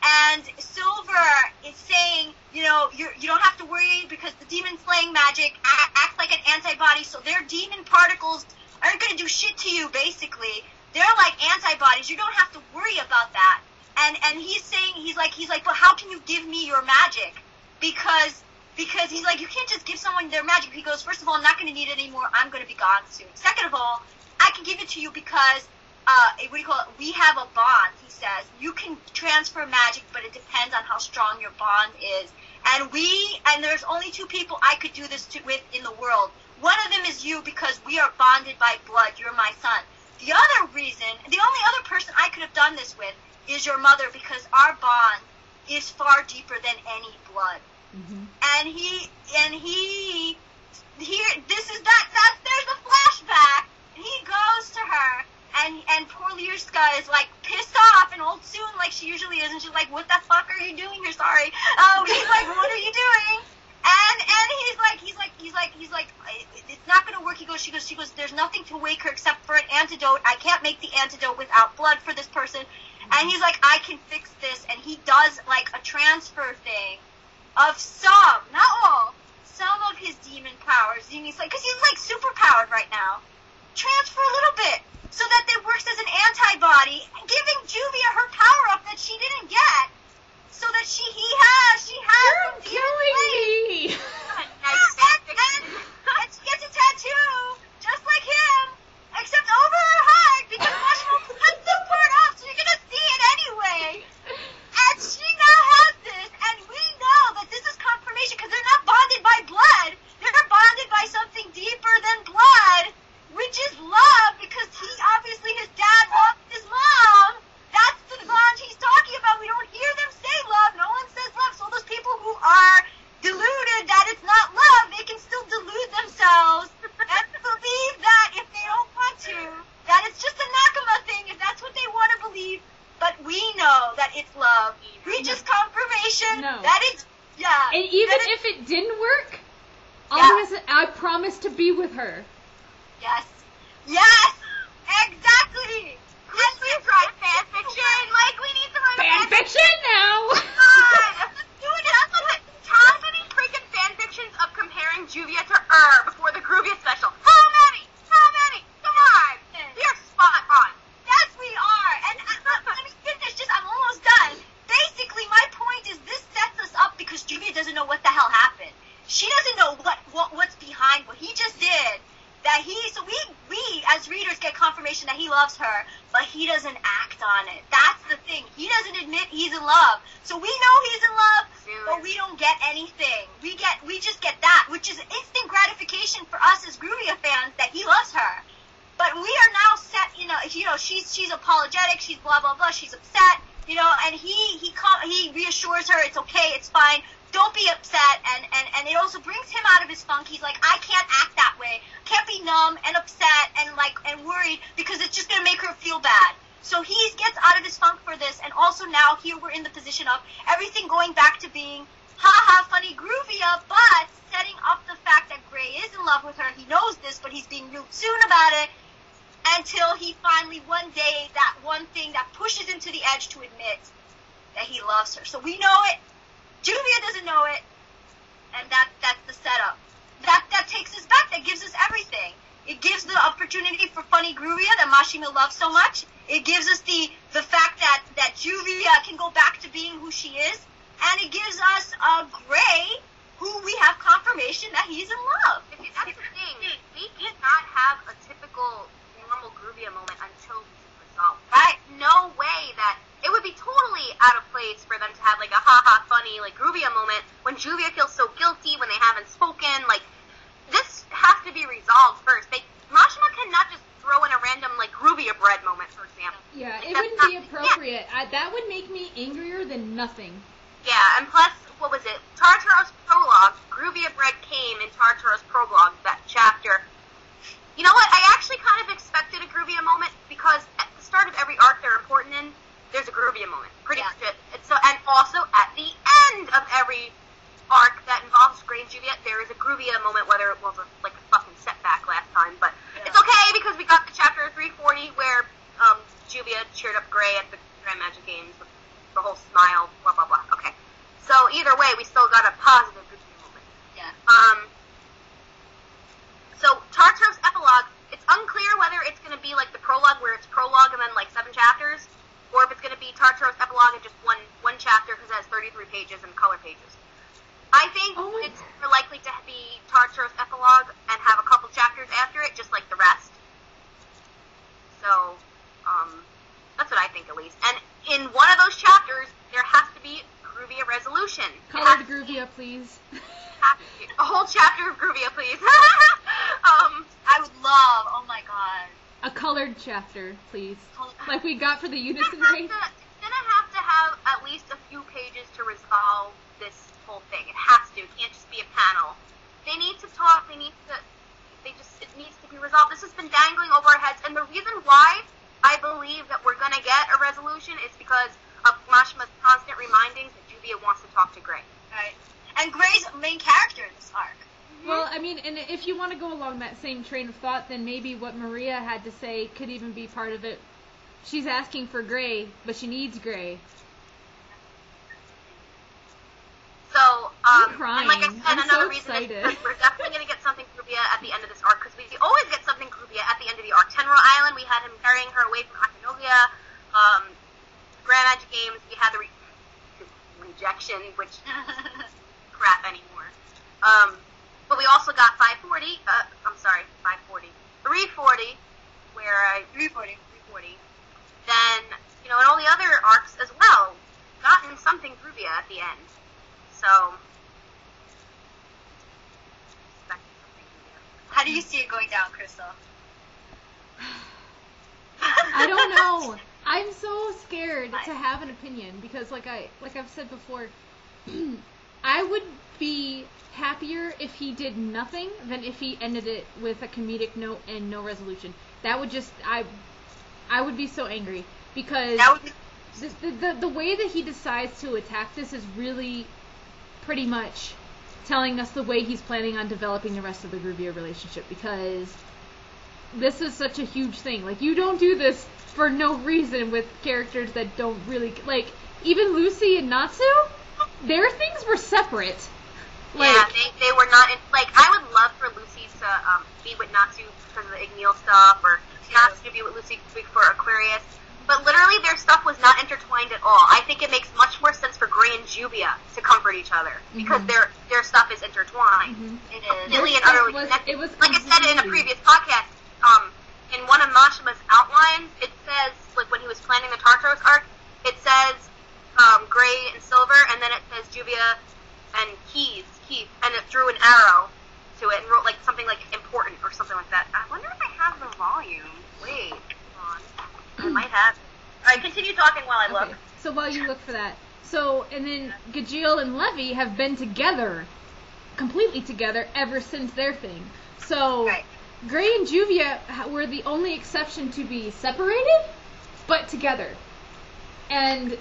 and Silver is saying, you don't have to worry because the demon slaying magic acts like an antibody, so their demon particles aren't going to do shit to you, basically. They're like antibodies, you don't have to worry about that. And he's saying, he's like, but how can you give me your magic? Because he's like, you can't just give someone their magic. He goes, first of all, I'm not going to need it anymore. I'm going to be gone soon. Second of all, I can give it to you because, we have a bond, he says. You can transfer magic, but it depends on how strong your bond is. And there's only two people I could do this with in the world. One of them is you because we are bonded by blood. You're my son. The other reason, the only other person I could have done this with is your mother because our bond is far deeper than any blood. Mm-hmm. There's the flashback. He goes to her, and poor Lirska is like pissed off and old soon like she usually is, and she's like, what the fuck are you doing here? Sorry. He's like, what are you doing? And he's like, it's not gonna work. She goes, there's nothing to wake her except for an antidote. I can't make the antidote without blood for this person. And he's like, I can fix this, and he does like a transfer thing of some, not all, some of his demon powers. He's like, because he's like super powered right now. Transfer a little bit so that it works as an antibody, giving Juvia her power up that she didn't get, so that she has You're killing me. And she gets a tattoo just like him, except over her heart because Mashimo cut this part off, so you're gonna see it anyway. And she now has this, and we know that this is confirmation because they're not bonded by blood. They're bonded by something deeper than blood. We be with her. Yes. Yes! Exactly! Can we write fanfiction? Like, we need to write Fanfiction now! God! Dude, that's what how many freaking fanfictions of comparing Juvia to before the Gruvia special? How many? How many? Come on! You're spot on. Yes, we are! And let me finish, I'm almost done. Basically, my point is this sets us up because Juvia doesn't know what the hell happened. She doesn't know what's behind what he just did. So we as readers get confirmation that he loves her, but he doesn't act on it. That's the thing. He doesn't admit he's in love. So we know he's in love, but we don't get anything. We just get that, which is instant gratification for us as Gruvia fans that he loves her. But we are now set, she's apologetic, she's blah blah blah, she's upset, and he reassures her it's okay, it's fine. Don't be upset, and it also brings him out of his funk. He's like, I can't act that way. Can't be numb and upset and worried because it's just gonna make her feel bad. So he gets out of his funk for this, and also now here we're in the position of everything going back to being, haha, funny Gruvia, but setting up the fact that Gray is in love with her. He knows this, but he's being real soon about it until he finally one day, that one thing that pushes him to the edge to admit that he loves her. So we know it. Juvia doesn't know it, and that's the setup. That takes us back. That gives us everything. It gives the opportunity for funny Gruvia that Mashima loves so much. It gives us the fact that Juvia can go back to being who she is, and it gives us Gray, who we have confirmation that he's in love. That's the thing. We cannot have a typical normal Gruvia moment until this is resolved. Right? No way that it would be totally out of place for them to have like a haha funny like Gruvia moment when Juvia feels so guilty when they haven't spoken. Like, this has to be resolved first. Mashima cannot just throw in a random like Gruvia bread moment, for example. Yeah, like, it wouldn't be appropriate. Yeah. That would make me angrier than nothing. Yeah, and plus, what was it? Tartaro's prologue. Gruvia bread came in Tartaro's prologue, that chapter. You know what? I actually kind of expected a Gruvia moment because at the start of every arc they're important in, there's a Gruvia moment. Pretty much it. And also at the end of every arc that involves Gray and Juvia, there is a Gruvia moment, whether it was like a fucking setback last time, but it's okay because we got the chapter 340 where Juvia cheered up Gray at the Grand Magic Games with the whole smile, blah blah blah. Okay. So either way, we still got a positive Gruvia moment. Yeah. So Tartaro's epilogue, it's unclear whether it's going to be like the prologue where it's prologue and then like 7 chapters, or if it's going to be Tartaro's epilogue and just one chapter because it has 33 pages and color pages. I think it's more likely to be Tartaro's epilogue and have a couple chapters after it, just like the rest. So, that's what I think at least. And in one of those chapters, there has to be Gruvia resolution. Colored Gruvia, please. A whole chapter of Gruvia, please. I would love, oh my god. A colored chapter, please. Like we got for the Unison race. It's gonna have to have at least a few pages to resolve this whole thing. It has to. It can't just be a panel. They need to talk. It needs to be resolved. This has been dangling over our heads, and the reason why I believe that we're gonna get a resolution is because of Mashima's constant remindings that Juvia wants to talk to Gray. Right. And Gray's main character in this arc. Well, I mean, and if you want to go along that same train of thought, then maybe what Maria had to say could even be part of it. She's asking for Gray, but she needs Gray. So, I'm crying. and like I said, I'm another so reason excited. is we're definitely going to get something Gruvia at the end of this arc, because we always get something Gruvia at the end of the arc. Tenro Island, we had him carrying her away from Akinogia. Grand Magic Games, we had the rejection, which crap anymore. But we also got 340, where 340. Then, in all the other arcs as well, gotten something Gruvia at the end. So, how do you see it going down, Crystal? I don't know. I'm so scared to have an opinion because, like I've said before, I would be happier if he did nothing than if he ended it with a comedic note and no resolution. That would just I would be so angry because the way that he decides to attack this is really pretty much telling us the way he's planning on developing the rest of the Gruvia relationship, because this is such a huge thing. Like, you don't do this for no reason with characters that don't really, like, even Lucy and Natsu, their things were separate. Like, yeah, they were not, like, I would love for Lucy to be with Natsu because of the Igneel stuff, or Natsu to be with Lucy for Aquarius, but literally their stuff was not intertwined at all. I think it makes much more sense for Gray and Juvia to comfort each other, because their stuff is intertwined. It is completely and utterly connected. It was like I said in a previous podcast, in one of Mashima's outlines, it says, like, when he was planning the Tartaros arc, it says Gray and Silver, and then it says Juvia and Keith, and it drew an arrow to it and wrote, like, something like important or something like that. I wonder if I have the volume. Wait, hold on. I might have. Alright, continue talking while I look. So while you look for that. So, and then Gajeel and Levy have been together, completely together, ever since their thing. So, Right. Gray and Juvia were the only exception to be separated, but together. And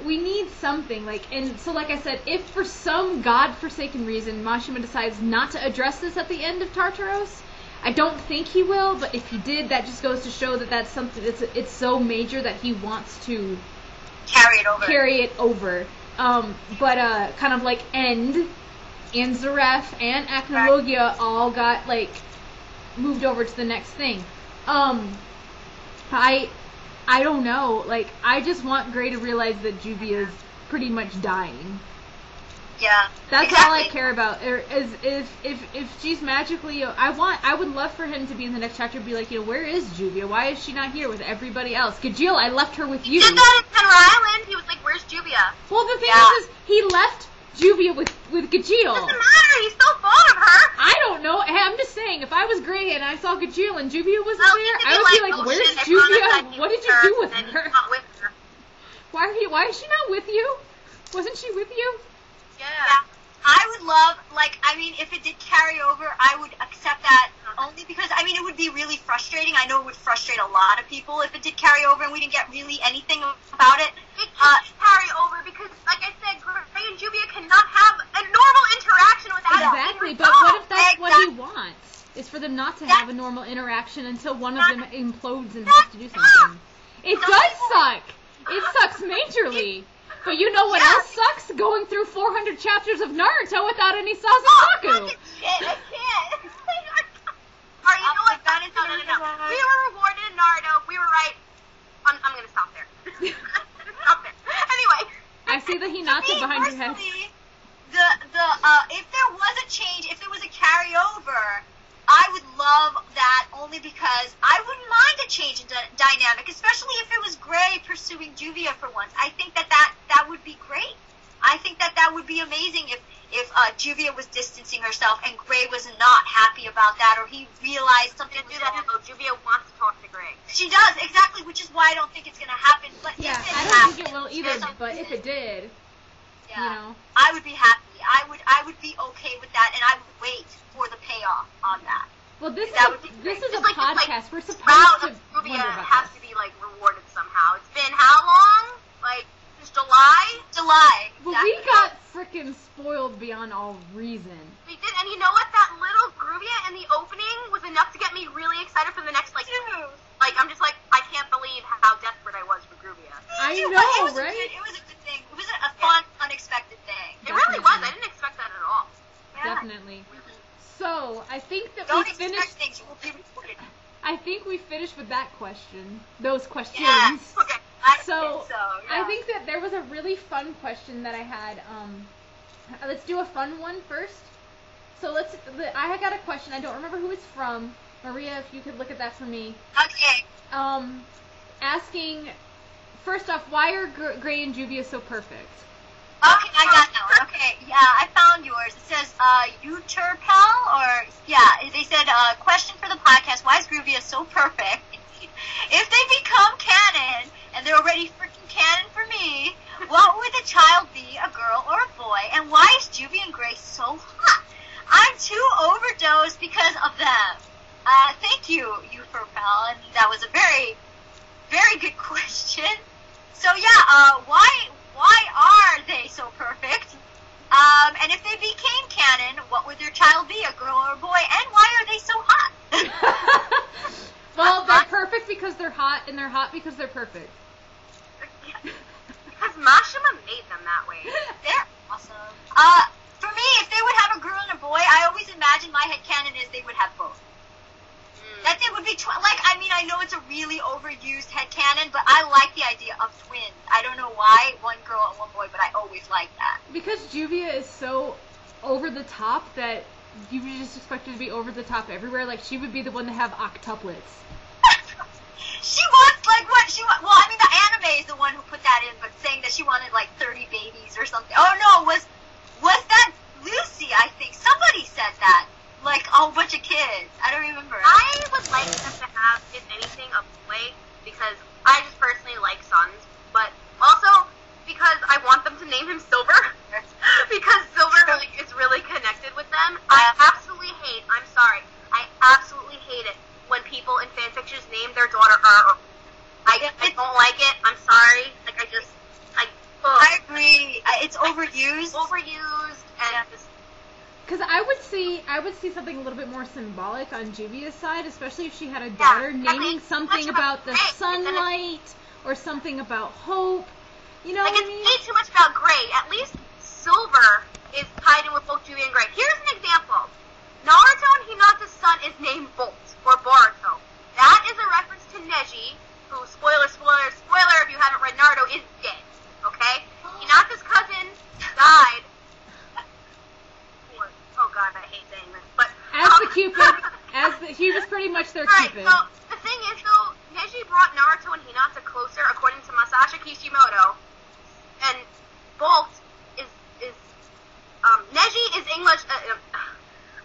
we need something, like, and so like I said, if for some godforsaken reason Mashima decides not to address this at the end of Tartaros, I don't think he will, but if he did, that just goes to show that that's something, it's so major that he wants to Carry it over. But kind of like End and Zaref and Acnologia all got, like, moved over to the next thing. I don't know. Like, I just want Gray to realize that Juvia's pretty much dying. Yeah. That's exactly. all I care about. Is if she's magically, I would love for him to be in the next chapter, be like, where is Juvia? Why is she not here with everybody else? Gajeel, I left her with you. He did that in Penner Island. He was like, "Where's Juvia?" Well, the thing is he left Juvia with Gajeel. Doesn't matter. He still thought of her. I don't know. Hey, I'm just saying, if I was Gray and I saw Gajeel and Juvia wasn't Well, there, he I would be like, "Oh, where's shit, I Juvia? promised I'd What be did you do with and her? he's not with her. Why is she not with you? Wasn't she with you? Yeah. I would love, like, I mean, if it did carry over, I would accept that only because, I mean, it would be really frustrating. I know it would frustrate a lot of people if it did carry over and we didn't get really anything about it. It can't carry over because, like I said, Gray and Juvia cannot have a normal interaction without Exactly, but what if that's what he wants? Is for them not to have a normal interaction until one of them implodes and has to do something. It does suck! It sucks majorly! But you know what else sucks? Going through 400 chapters of Naruto without any Sasuke. Shit, I can't. Alright, you know what? No. We were rewarded in Naruto. We were right. I'm gonna stop there. Stop there. Anyway. I see the Hinata behind your head. If there was a change, if there was a carryover, I would love that only because I wouldn't mind a change in dynamic, especially if it was Gray pursuing Juvia for once. I think that would be great. I think that would be amazing if Juvia was distancing herself and Gray was not happy about that, or he realized something was wrong. Juvia wants to talk to Gray. She does, exactly, which is why I don't think it's going to happen. But Yeah, if it I don't happens, think it will either, but if it did, I would be happy. I would be okay with that, and I would wait for the payoff on that. Well, this is a like, podcast. We're supposed to Gruvia wonder about has this. to be, like, rewarded somehow. It's been how long? Like, since July? July. But we got frickin' spoiled beyond all reason. We did, and you know what? That little Gruvia in the opening was enough to get me really excited for the next, like, I'm just like, I can't believe how desperate I was for Gruvia. I know, right? It was a good thing. It was a fun, unexpected thing. It Definitely. really was. I didn't expect that at all. Yeah. Definitely. So, I think that Don't we expect finished. things. You will be rewarded. I think we finished with that question. Those questions. Yeah. Okay. I think that there was a really fun question that I had. Let's do a fun one first. So I got a question. I don't remember who it's from. Maria, if you could look at that for me. Okay. Asking, first off, why are Gray and Juvia so perfect? Okay, I got that one. Okay, yeah, I found yours. It says, Uterpel, or, yeah, they said, question for the podcast, why is Gruvia so perfect? Indeed. If they become canon, and they're already freaking canon for me, what would the child be, a girl or a boy, and why is Juvia and Gray so hot? I'm too overdosed because of them. Thank you, Uterpel, and that was a very, very good question. So, yeah, why are they so perfect? And if they became canon, what would their child be, a girl or a boy? And why are they so hot? Well, they're perfect because they're hot, and they're hot because they're perfect. Because Mashima made them that way. They're awesome. For me, if they would have a girl and a boy, I always imagine my headcanon is they would have both. That they would be I know it's a really overused headcanon, but I like the idea of twins. I don't know why, one girl and one boy, but I always like that. Because Juvia is so over the top that you would just expect her to be over the top everywhere. Like, she would be the one to have octuplets. She wants, well, I mean, the anime is the one who put that in, but saying that she wanted, 30 babies or something. Oh, no, was that Lucy, I think? Somebody said that. A whole bunch of kids. I don't remember. I would like them to have, if anything, a boy, because I just personally like sons, but also because I want them to name him Silver, because Silver is really connected with them. I absolutely hate it when people in fanfictions name their daughter her. I don't like it. I'm sorry. I agree. It's overused. And just... Because I would see something a little bit more symbolic on Juvia's side, especially if she had a daughter naming something about the sunlight or something about hope. You know what I mean? It's way too much about Gray. At least Silver is tied in with both Juvia and Gray. Here's an example. Naruto and Hinata's son is named Bolt, or Boruto. That is a reference to Neji, who, spoiler if you haven't read Naruto, is dead. Okay? Hinata's cousin died. Oh god, I hate saying this, but... As the Cupid, he was pretty much their Cupid. So, the thing is, though, Neji brought Naruto and Hinata closer, according to Masashi Kishimoto, and Bolt is Neji is English,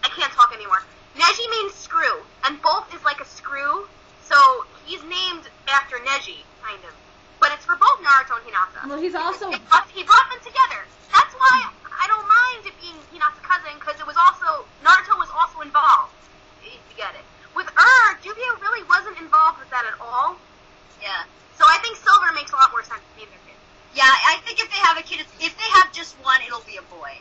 I can't talk anymore. Neji means screw, and Bolt is like a screw, so he's named after Neji, kind of. But it's for both Naruto and Hinata. Well, he's also... He brought them together. That's why I don't mind it being Hinata's cousin, because Naruto was also involved. If you get it. With Juvia really wasn't involved with that at all. Yeah. So I think Silver makes a lot more sense to be their kid. Yeah, I think if they have a kid, if they have just one, it'll be a boy.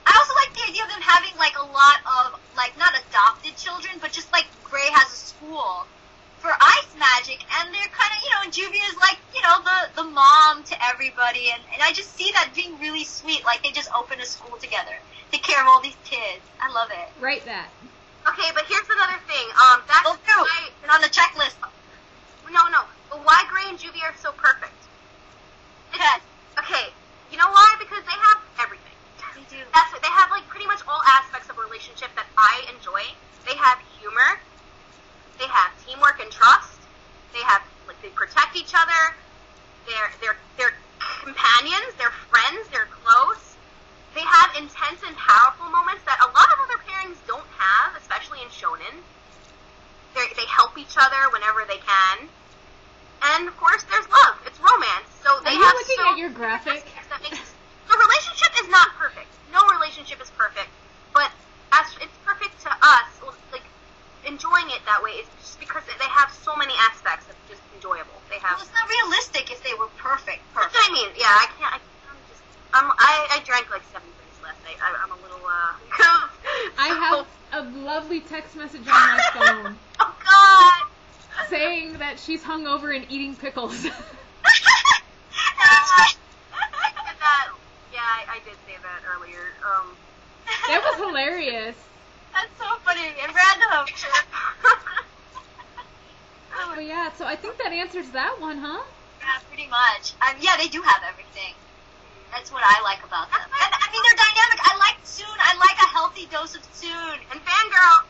I also like the idea of them having, a lot of, not adopted children, but just, Gray has a school for ice magic, and they're kind of, and Juvia's the mom to everybody, and I just see that being really sweet. They just open a school together, take care of all these kids. I love it. Write that. Okay, but here's another thing. That's why and on the checklist. No. But why Gray and Juvia are so perfect? Yes. Okay, you know why? Because they have everything. They do. They have pretty much all aspects of a relationship that I enjoy. They have humor. They have teamwork and trust. They have they protect each other. They're companions. They're friends. They're close. They have intense and powerful moments that a lot of other pairings don't have, especially in shonen. They help each other whenever they can. And of course, there's love. It's romance. So they Are you looking at your graphic? The relationship is not perfect. No relationship is perfect, but it's perfect to us. Enjoying it that way is just because they have so many aspects that's just enjoyable. They have. Well, it's not realistic if they were perfect. That's what I mean. Yeah, I can't. I drank 7 drinks last night. I'm a little I have a lovely text message on my phone. Oh God. Saying that she's hungover and eating pickles. I did say that earlier. That was hilarious. That's so funny and random. But yeah, so I think that answers that one, huh? Yeah, pretty much. Yeah, they do have everything. That's what I like about them. And, they're dynamic. I like Tsun. I like a healthy dose of Tsun. And Fangirl.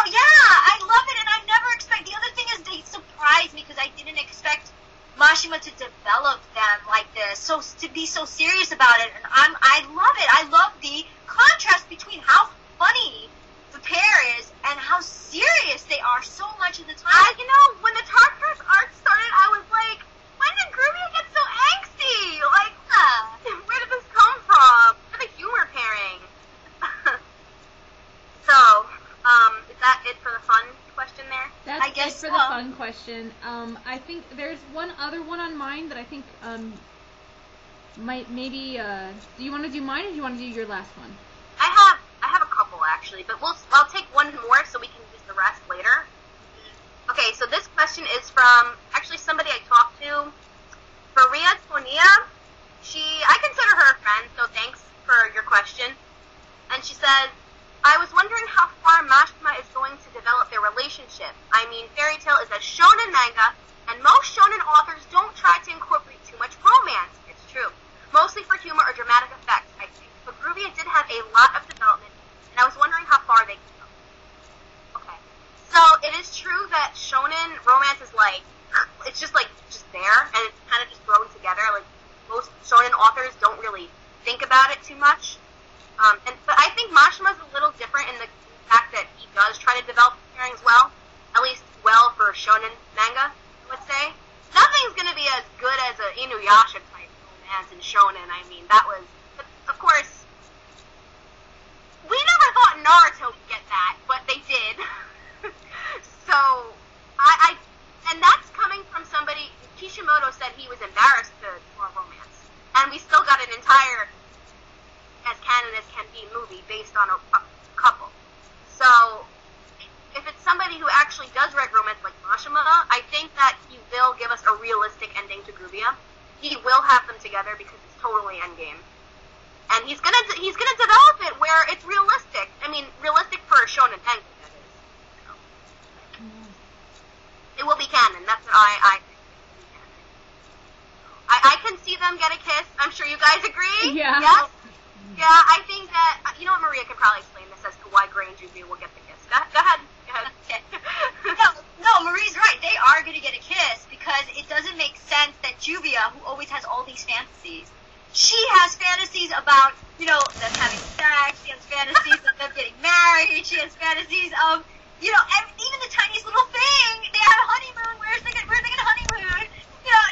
Yeah, I love it, and I never expect. The other thing is they surprised me because I didn't expect Mashima to develop them like this, so to be so serious about it, and I love it. I love the contrast between how funny the pair is and how serious they are so much of the time. When the Tartarus arc started, I was like, when did Gruvia get so angsty? Where did this come from? For the humor pairing. So, is that it for the fun question there? That's I guess it for so. the fun question. I think there's one other one on mine that I think maybe, do you want to do mine or do you want to do your last one? I have a couple actually, but I'll take one more so we can use the rest later. Okay, so this question is from actually somebody I talked to, Faria Tonia. I consider her a friend, so thanks for your question. And she says, I was wondering how far Mashima is going to develop their relationship. I mean, Fairy Tail is a shonen manga, and most shonen authors don't try to incorporate too much romance. It's true. Mostly for humor or dramatic effect, I think. But Gruvia did have a lot of development, and I was wondering how far they can go. Okay. So, it is true that shonen romance is like, it's just there, and it's kind of just thrown together. Like, most shonen authors don't really think about it too much. But I think Mashima's a little different in the fact that he does try to develop his pairings well, at least well for shonen manga, I would say. Nothing's going to be as good as an Inuyasha type romance in shonen. I mean, that was, of course, we never thought Naruto would get that, but they did. So, and that's coming from somebody, Kishimoto said he was embarrassed to draw romance. And we still got an entire, as canon as can be, movie based on a couple. So, if it's somebody who actually does write romance like Mashima, I think that he will give us a realistic ending to Gruvia. He will have them together because it's totally endgame. And he's gonna develop it where it's realistic. I mean, realistic for a shonen manga, that is. So, it will be canon. That's what I think. I can see them get a kiss. I'm sure you guys agree. Yeah. Yes? Yeah, I think that, you know what, Maria can probably explain this as to why Gray and Juvia will get the kiss. Go ahead. Okay. No, Marie's right. They are going to get a kiss because it doesn't make sense that Juvia, who always has all these fantasies, she has fantasies about, them having sex. She has fantasies of them getting married. She has fantasies of, even the tiniest little thing. They have a honeymoon. Where's they going to honeymoon?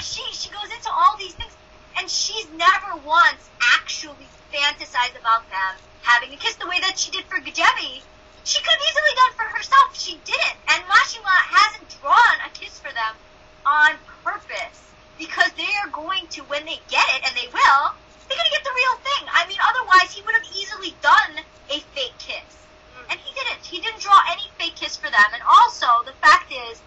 She goes into all these things, and she's never once actually fantasized about them having a kiss the way that she did for Gajemi. She could have easily done for herself. She didn't. And Mashima hasn't drawn a kiss for them on purpose because they are going to, when they get it, and they will, they're going to get the real thing. I mean, otherwise he would have easily done a fake kiss. And he didn't. He didn't draw any fake kiss for them. And also, the fact is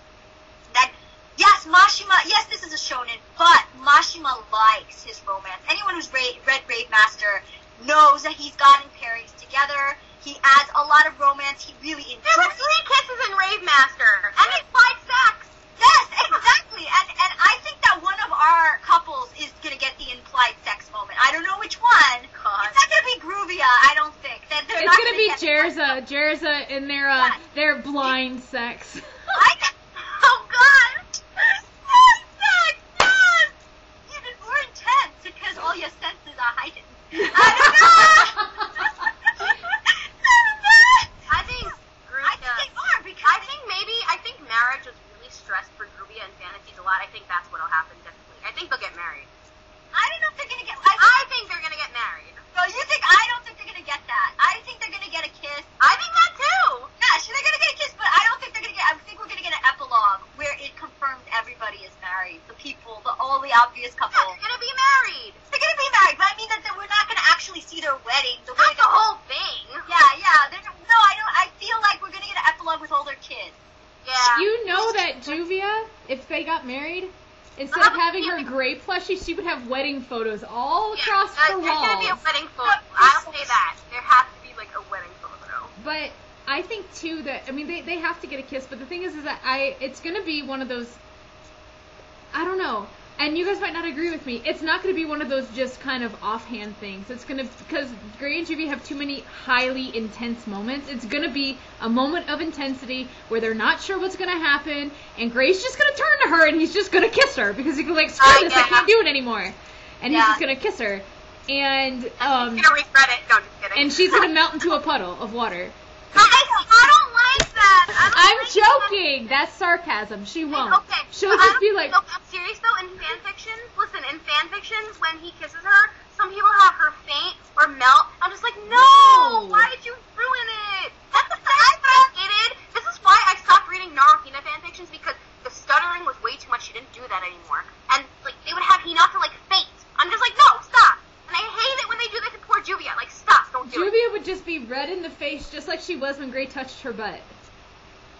that yes, Mashima, yes, this is a shonen, but Mashima likes his romance. Anyone who's read Brave Master knows that he's gotten pairings together. He adds a lot of romance. He really enjoys it. There were 3 kisses in Rave Master, and implied sex. Yes, exactly. And I think that one of our couples is going to get the implied sex moment. I don't know which one. God. It's not going to be Gruvia, I don't think. It's going to be Jerza in their blind sex. Oh, God. Sex, yes! Even more intense because all your senses are heightened. I don't know! I think marriage is really stressed for Gruvia and fantasies a lot. I think that's what'll happen, definitely. I think they'll get married. I don't know if they're gonna get... I think they're gonna get married. No, I don't think they're gonna get that. I think they're gonna get a kiss. I think that too! Yeah, they're gonna get a kiss, but I don't think they're gonna get... I think we're gonna get an epilogue where it confirms everybody is married. The people, all the obvious couple. Yeah, they're gonna be married. They're gonna be married, but I mean that we're not gonna actually see their wedding. That's the whole thing. Yeah. No, I feel like we're gonna get an epilogue with all their kids. Yeah. You know that Juvia, if they got married, instead of having her gray plushie, she would have wedding photos all across her walls. There's gonna be a wedding photo. I'll say that. There has to be, a wedding photo. But I think, too, that, they have to get a kiss, but the thing is that it's gonna be one of those, I don't know, and you guys might not agree with me, it's not gonna be one of those just kind of offhand things. It's gonna, because Gray and Juvia have too many highly intense moments, it's gonna be a moment of intensity where they're not sure what's gonna happen, and Gray's just gonna turn to her and he's just gonna kiss her, because he can screw this, I can't do it anymore. And he's just gonna kiss her. And, he's gonna regret it. No, just kidding. And she's gonna melt into a puddle of water. I don't like that. I'm joking. That's sarcasm. She won't. Okay. She'll just be like... No, I'm serious though, in fanfictions, when he kisses her, some people have her faint or melt. I'm just like, no! Why did you ruin it? That's the thing I hated. This is why I stopped reading Naruhina fanfictions, because the stuttering was way too much. She didn't do that anymore. And, they would have Hinata, faint. I'm just like, no, stop. face just like she was when Grey touched her butt.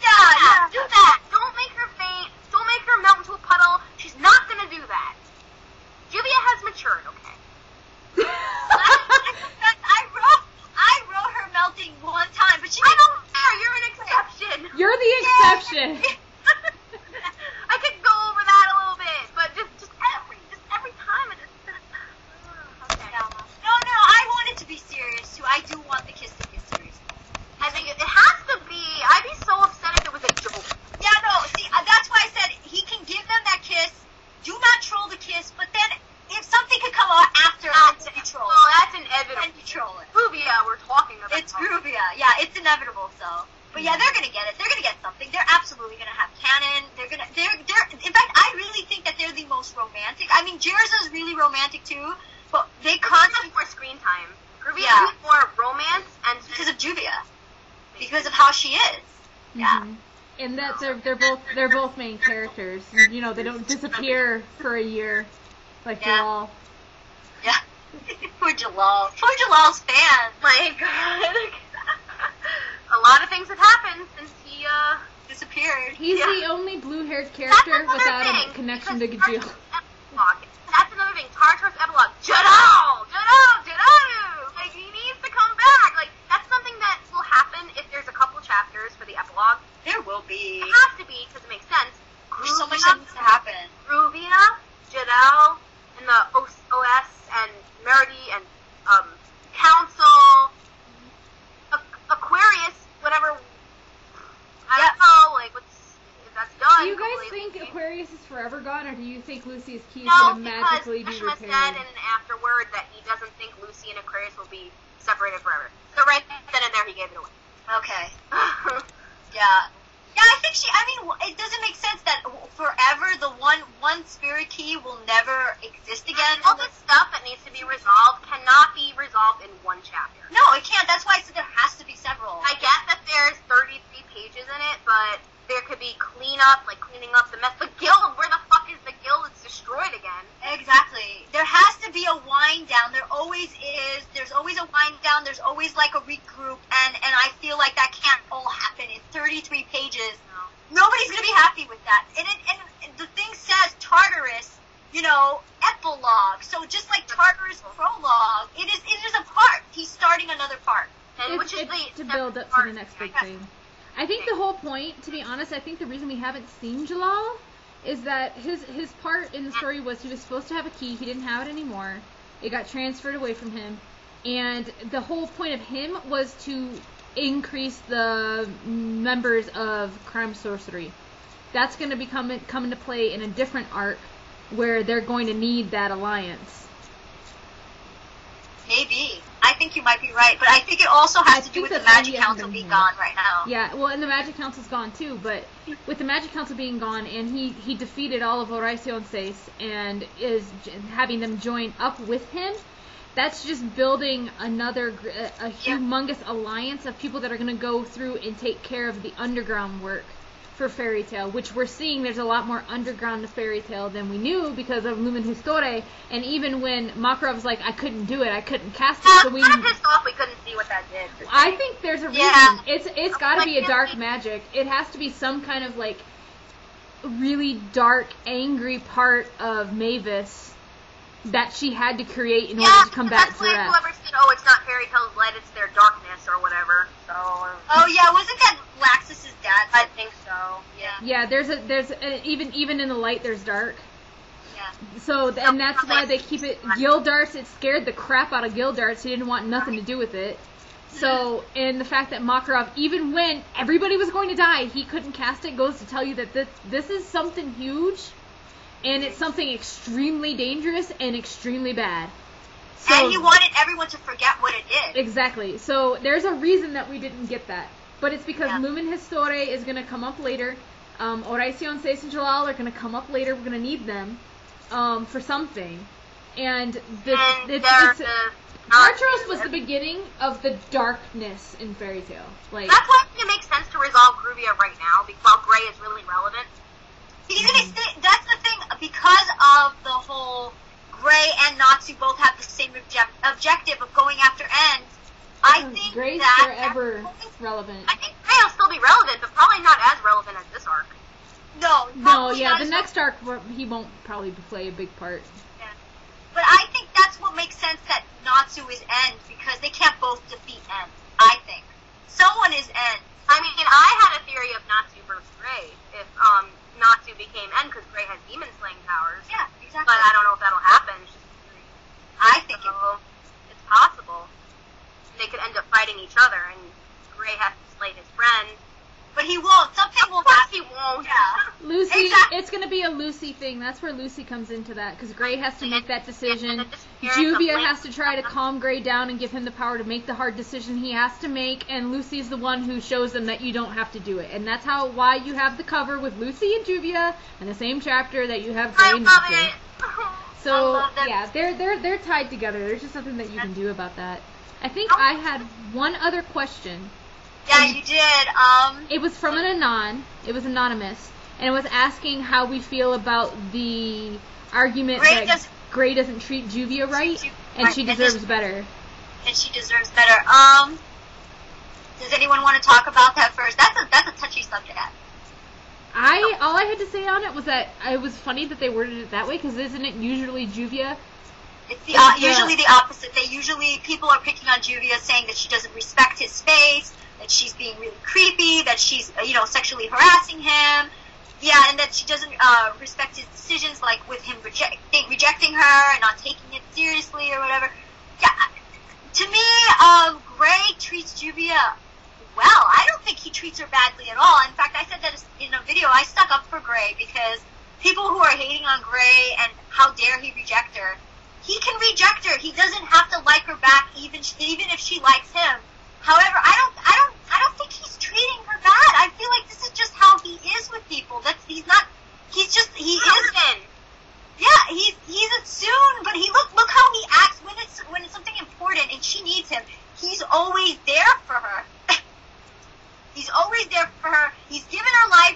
Yeah, do that. Don't make her faint. Don't make her melt into a puddle. She's not gonna do that. Juvia has matured, okay? I wrote her melting one time, but she I don't care. You're an exception. You're the exception. I could go over that a little bit, but just every time it just. Okay. No, I want it to be serious too. I do want the kiss to be serious. I think it has to be. I'd be so upset if it was a joke. Yeah, no, see, that's why I said he can give them that kiss. Do not troll the kiss, but then if something could come out after, then you troll. Oh, that's inevitable. Then you troll it. Gruvia, we're talking about. It's Gruvia. Yeah, it's inevitable. So, but yeah, they're gonna get it. They're gonna get something. They're absolutely gonna have canon. They're. In fact, I really think that they're the most romantic. I mean, Jerza's really romantic too, but they constantly more screen time. Gruvia Yeah. needs more romance and because of Juvia, because of how she is. Yeah. Mhm. And that they're both main characters. You know, they don't disappear for a year like Yeah. Jalal. Yeah. Poor Jalal. Poor Jalal's fan. My God. A lot of things have happened since he Disappeared. He's Yeah. the only blue-haired character another without thing, a connection to because Gajil. That's another thing. Tartarus epilogue. Jadal! Like, he needs to come back. Like, that's something that will happen if there's a couple chapters for the epilogue. There will be. It has to be, because it makes sense. There's so much that needs to happen. Gruvia, Jadal, and the OS, and Merity, and Council, Aquarius, whatever. I don't know, like, if that's done. Do you guys completely. think Aquarius is forever gone, or do you think Lucy's key is No, going to because magically be Mishima repaired? said in afterward that he doesn't think Lucy and Aquarius will be separated forever. So right then and there, he gave it away. Okay. Yeah. Yeah, I think it doesn't make sense that forever the one spirit key will never exist again. All this stuff that needs to be resolved cannot be resolved in one chapter. No, it can't. That's why I said there has to be several. I get that there's 33 pages in it, but there could be cleanup, like cleaning up the mess. The guild, where the fuck is the guild? It's destroyed again. Exactly. There has to be a wind down. There always is. There's always a wind down. There's always like a regroup, and I feel like that can't all happen in 33 pages. No. Nobody's gonna be happy with that. And the thing says Tartarus, epilogue. So just like Tartarus prologue, it is a part. He's starting another part. And It's which is to build up to the next big thing. I think the whole point, to be honest, I think the reason we haven't seen Jalal is that his part in the story was he was supposed to have a key. He didn't have it anymore. It got transferred away from him. And the whole point of him was to increase the members of Crime Sorcery. That's going to come into play in a different arc where they're going to need that alliance. Maybe. I think you might be right, but I think it also has to do think with the that's why Magic he hasn't Council been being here. gone right now. Yeah, well, and the Magic Council's gone too, but with the Magic Council being gone, and he defeated all of Oraciones and is having them join up with him, that's just building a humongous alliance of people that are going to go through and take care of the underground work for Fairy Tail, which we're seeing there's a lot more underground to Fairy Tail than we knew because of Lumen Histore, and even when Makarov's like, I couldn't do it, I couldn't cast it, so we... I'm pissed off we couldn't see what that did. I think there's a reason. Yeah. It's got to be a dark magic. It has to be some kind of like really dark, angry part of Mavis that she had to create in order to combat that's like Zareth. whoever said, it's not Fairy Tail's light, it's their darkness or whatever. So. Oh yeah, wasn't that Laxus's dad? I think so. Yeah. Yeah, there's even in the light there's dark. Yeah. So and that's why they keep it Gildarts. It scared the crap out of Gildarts. He didn't want nothing to do with it. So, and the fact that Makarov, even when everybody was going to die, he couldn't cast it, goes to tell you that this is something huge, and it's something extremely dangerous and extremely bad. So, And he wanted everyone to forget what it is. exactly. So there's a reason that we didn't get that. But it's because Yeah. Lumen Histore is going to come up later. Oracion, Seis, and Jalal are going to come up later. We're going to need them for something. And Tartarus was the beginning of the darkness in Fairy Tail. Like, That's why it makes sense to resolve Gruvia right now, while Grey is really relevant. He's gonna that's the thing, because of the whole Grey and Natsu both have the same objective of going after Ends. I think Gray's that forever relevant. I think Gray will still be relevant, but probably not as relevant as this arc. No, Yeah, the next arc, he won't probably play a big part. Yeah. But I think that's what makes sense that Natsu is End, because they can't both defeat End, I think. Someone is End. I mean, I had a theory of Natsu versus Gray, if Natsu became End, because Gray has demon slaying powers. Yeah, exactly. But I don't know if that'll happen. It's just a theory. I think it will. It's possible. They could end up fighting each other, and Gray has to slay his friend. But he won't. Something will Of course happen. he won't. Yeah. Lucy, Exactly. it's going to be a Lucy thing. That's where Lucy comes into that, because Gray has to make that decision. And the disappearance of Juvia Blake- has to try to calm Gray down and give him the power to make the hard decision he has to make, and Lucy's the one who shows them that you don't have to do it. And that's why you have the cover with Lucy and Juvia in the same chapter that you have Gray I and love Natsu. it. So, I love that. yeah, they're tied together. There's just something that you can do about that. I think I had one other question. Yeah, you did. It was from an Anon. It was anonymous. And it was asking how we feel about the argument that Gray doesn't treat Juvia right, and she deserves better. And she deserves better. Does anyone want to talk about that first? That's a touchy subject. All I had to say on it was that it was funny that they worded it that way, because isn't it usually Juvia? It's usually the opposite. People are picking on Juvia, saying that she doesn't respect his space, that she's being really creepy, that she's, sexually harassing him. Yeah, and that she doesn't respect his decisions, like with him rejecting her and not taking it seriously or whatever. Yeah, to me, Gray treats Juvia well. I don't think he treats her badly at all. In fact, I said that in a video. I stuck up for Gray, because people who are hating on Gray and how dare he reject her, he can reject her. He doesn't have to like her back, even if she likes him. However, I don't think he's treating her bad. I feel like this is just how he is with people. He isn't. Yeah, he's a soon, but look how he acts when it's something important and she needs him. He's always there for her. He's always there for her. He's given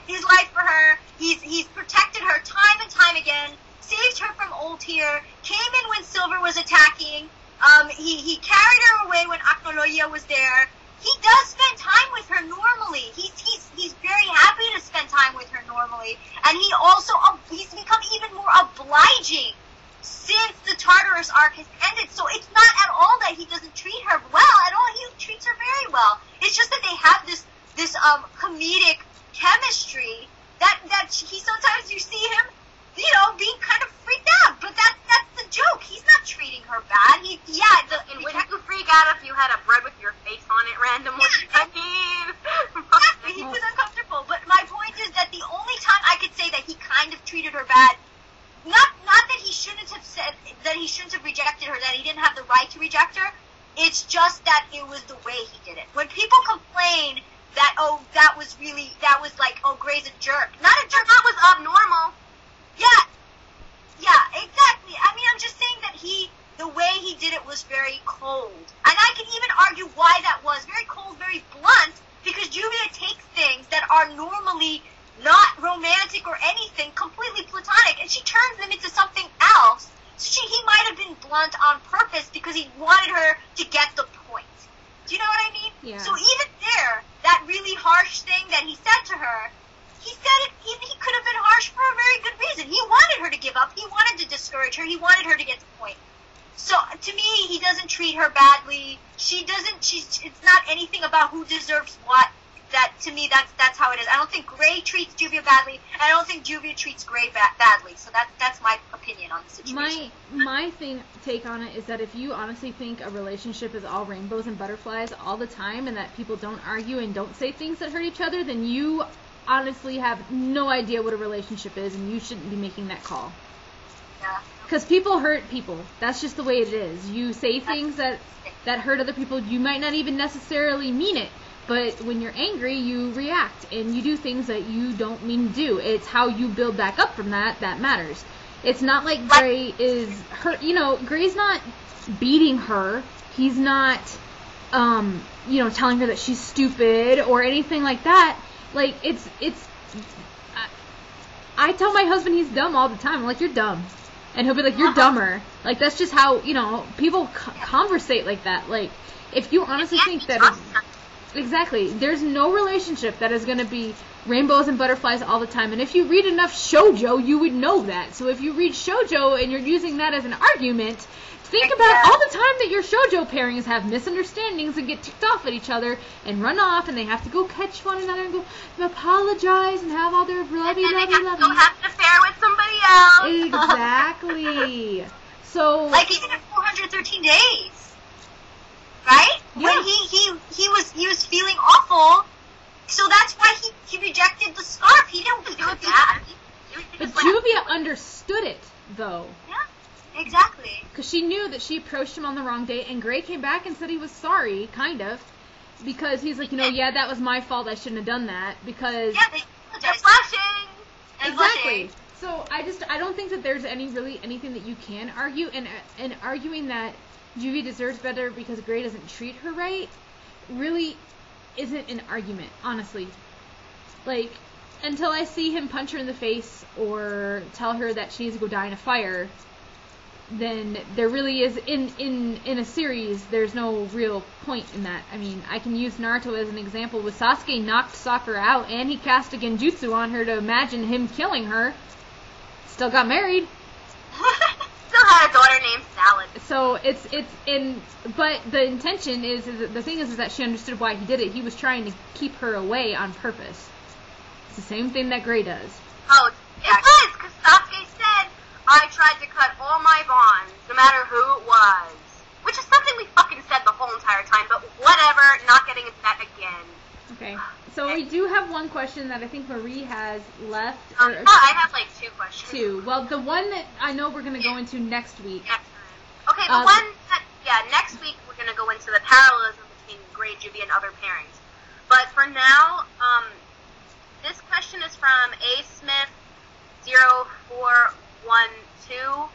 his life for her. He's protected her time and time again. Saved her from Oldtier. Came in when Silver was attacking. He carried her away when Aknoloya was there. He does spend time with her normally. He's very happy to spend time with her normally. And he's become even more obliging since the Tartarus arc has ended. So it's not at all that he doesn't treat her well at all. He treats her very well. It's just that they have this comedic chemistry that he sometimes you see him, being kind of freaked out. But that's the joke. He's not treating her bad. And wouldn't you freak out if you had a bread with your face on it randomly? Yeah. I mean, Exactly. He was uncomfortable. But my point is that the only time I could say that he kind of treated her bad, not that he shouldn't have said that he shouldn't have rejected her, that he didn't have the right to reject her. It's just that it was the way he did it. When people complain that that was like Gray's a jerk. Not a jerk. that was abnormal. Yeah, exactly. I mean, I'm just saying that the way he did it was very cold. And I can even argue why that was. Very cold, very blunt, because Juvia takes things that are normally not romantic or anything, completely platonic, and she turns them into something else. So he might have been blunt on purpose because he wanted her to get the point. Do you know what I mean? Yeah. So even there, that really harsh thing that he said to her, he said it, he could have been harsh for a very good reason. He wanted her to give up. He wanted to discourage her. He wanted her to get the point. So, to me, he doesn't treat her badly. It's not anything about who deserves what. That, to me, that's how it is. I don't think Gray treats Juvia badly, and I don't think Juvia treats Gray badly. So that's my opinion on the situation. My take on it is that if you honestly think a relationship is all rainbows and butterflies all the time, and that people don't argue and don't say things that hurt each other, then you honestly have no idea what a relationship is, and you shouldn't be making that call. Yeah. Because people hurt people. That's just the way it is. You say things that hurt other people. You might not even necessarily mean it. But when you're angry, you react. And you do things that you don't mean to do. It's how you build back up from that matters. It's not like Gray is hurt. Gray's not beating her. He's not, telling her that she's stupid or anything like that. Like, I tell my husband he's dumb all the time. I'm like, you're dumb. And he'll be like, you're dumber. Like, that's just how, people conversate like that. Like, if you honestly think that... Exactly. There's no relationship that is going to be rainbows and butterflies all the time. And if you read enough shoujo, you would know that. So if you read shoujo and you're using that as an argument, think about all the time that your shoujo pairings have misunderstandings and get ticked off at each other and run off, and they have to go catch one another and go apologize and have all their lovey. Go have an affair with somebody else. Exactly. So like even in 413 days. Right? Yeah. When he was feeling awful, so that's why he rejected the scarf. He didn't do it bad. But Juvia understood it, though. Yeah, exactly. Because she knew that she approached him on the wrong day, and Gray came back and said he was sorry, kind of, because he's like, yeah, that was my fault. I shouldn't have done that because they're flashing. Exactly. So I don't think that there's anything that you can argue, and arguing that Juvia deserves better because Gray doesn't treat her right really isn't an argument, honestly. Like, until I see him punch her in the face or tell her that she needs to go die in a fire, then there really is, in a series, there's no real point in that. I mean, I can use Naruto as an example. With Sasuke knocked Sakura out and he cast a genjutsu on her to imagine him killing her. Still got married. Still had a daughter named Salad. So but the intention is the thing is that she understood why he did it. He was trying to keep her away on purpose. It's the same thing that Gray does. Oh, it was, because Sasuke said, I tried to cut all my bonds, no matter who it was. Which is something we fucking said the whole entire time, but whatever, not getting into that again. Okay. So we do have one question that I think Marie has left. I have like two questions. Two. Well, the one that I know we're going to go into next week. Next time. Okay, the one that, next week we're going to go into the parallelism between Gray, Juvia, and other pairings. But for now, this question is from A. Smith 0412.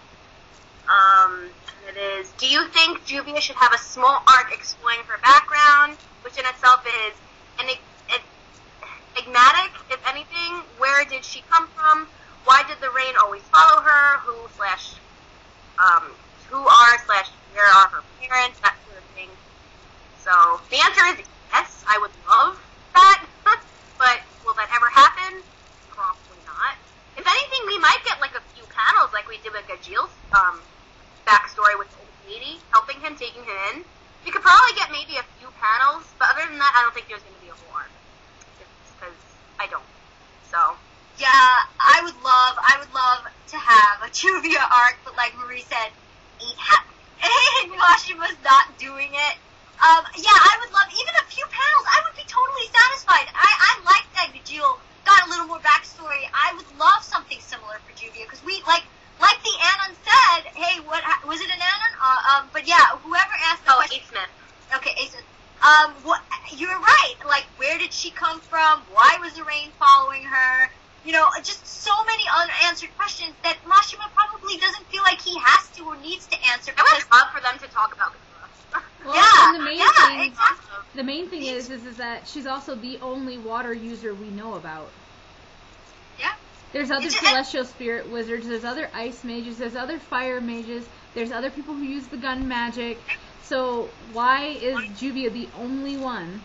It is, do you think Juvia should have a small arc explaining her background, which in itself is enigmatic, if anything? Where did she come from? Why did the rain always follow her? Who are/where are her parents? That sort of thing. So the answer is yes. I would love that, but will that ever happen? Probably not. If anything, we might get like a few panels, like we did with Gajil's backstory with the old lady helping him, taking him in. We could probably get maybe a few panels, but other than that, I don't think there's going to be a whole arc. Because I don't. So. Yeah, I would love to have a Juvia arc, but like Marie said, ain't happening. And Mashima's not doing it. Yeah, I would love even a few panels. I would be totally satisfied. I like that Gajil got a little more backstory. I would love something similar for Juvia, because we, like the Anon said, hey, what, was it an Anon? But yeah, whoever asked the question. A. Smith. Okay, A. Smith. You're right. Like, where did she come from? Why was the rain following her? Just so many unanswered questions that Mashima probably doesn't feel like he has to or needs to answer. I would love for them to talk about this. Well, yeah, and exactly. The main thing is that she's also the only water user we know about. Yeah. There's other celestial spirit wizards, there's other ice mages, there's other fire mages, there's other people who use the gun magic. So why is Juvia the only one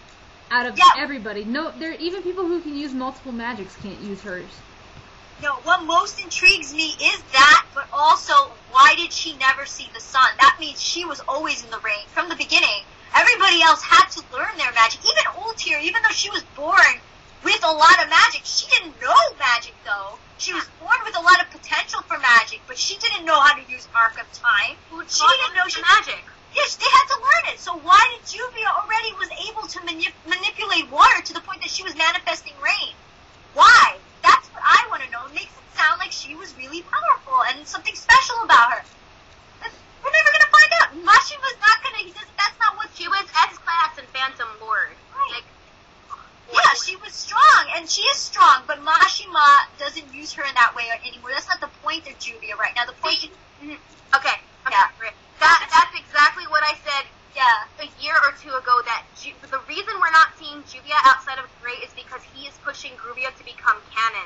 out of everybody? No, there even people who can use multiple magics can't use hers. No, what most intrigues me is that, but also, why did she never see the sun? That means she was always in the rain from the beginning. Everybody else had to learn their magic. Even Ultir, even though she was born with a lot of magic, she didn't know magic, though. She was born with a lot of potential for magic, but she didn't know how to use Arc of Time. She didn't know magic. Yes, they had to learn it. So why did Juvia already was able to manipulate water to the point that she was manifesting rain? Why? That's what I want to know. It makes it sound like she was really powerful and something special about her. We're never going to find out. Mashima's not going to, that's not what she was. S-Class and Phantom Lord. Right. Yeah, she was strong, and she is strong, but Mashima doesn't use her in that way anymore. That's not the point of Juvia right now. The point is... Okay. That's exactly what I said a year or two ago, that the reason we're not seeing Juvia outside of Gray is because he is pushing Gruvia to become canon.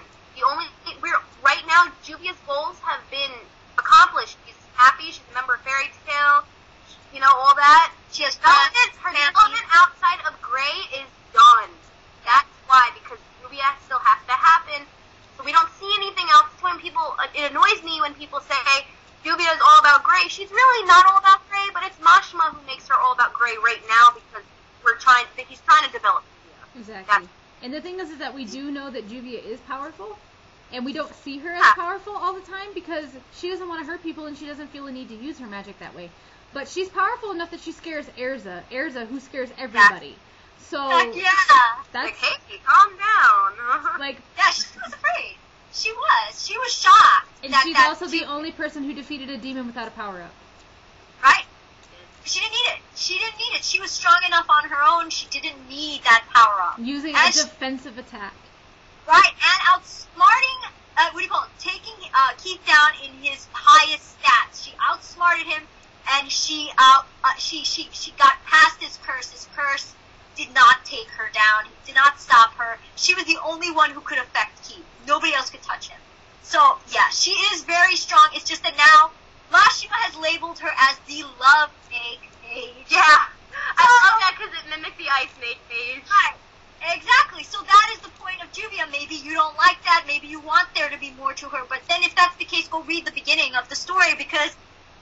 Right now, Juvia's goals have been accomplished. She's happy. She's a member of Fairy Tail. You know, all that. She has Her development outside of Grey is done. That's why, because Gruvia still has to happen. So we don't see anything else. It's when people, it annoys me when people say Gruvia is all about Grey. She's really not all about Grey, but it's Mashima who makes her all about Grey right now because he's trying to develop Gruvia. Exactly. And the thing is that we do know that Gruvia is powerful, and we don't see her as powerful all the time because she doesn't want to hurt people and she doesn't feel a need to use her magic that way. But she's powerful enough that she scares Erza, who scares everybody. So yeah, that's like, hey, calm down. like, yeah, she was afraid. She was shocked. and she's also the only person who defeated a demon without a power up. Right. She didn't need it. She was strong enough on her own. She didn't need that power up. Using a defensive attack. Right, and outsmarting, taking Keith down in his highest stats. She outsmarted him, and she got past his curse. His curse did not take her down. He did not stop her. She was the only one who could affect Keith. Nobody else could touch him. So, yeah, she is very strong. It's just that now Mashima has labeled her as the Love Mage. Yeah. I love that because it mimicked the Ice Mage. Right. Exactly. So that is the point of Gruvia. Maybe you don't like that. Maybe you want there to be more to her. But then if that's the case, go read the beginning of the story because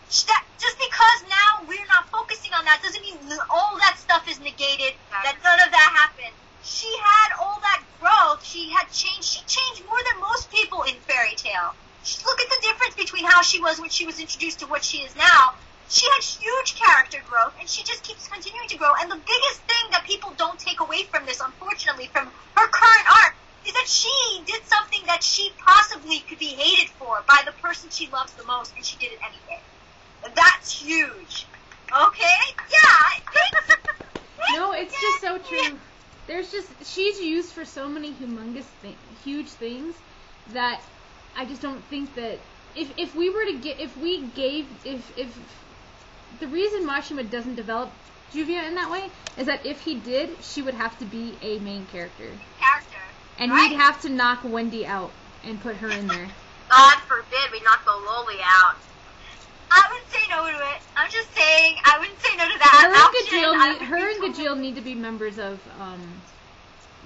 just because now we're not focusing on that doesn't mean all that stuff is negated, that none of that happened. She had all that growth. She had changed. She changed more than most people in Fairy Tail. Look at the difference between how she was when she was introduced to what she is now. She had huge character growth, and she just keeps continuing to grow. And the biggest thing that people don't take away from this, unfortunately, from her current arc, is that she did something that she possibly could be hated for by the person she loves the most, and she did it anyway. That's huge. Okay? Yeah. No, it's just so true. She's used for so many huge things that I just don't think that if the reason Mashima doesn't develop Gruvia in that way is that if he did, she would have to be a main character. And right? He'd have to knock Wendy out and put her in there. God forbid we knock the lolly out. I wouldn't say no to it. I'm just saying, I wouldn't say no to that. Her and Gajeel need to be members of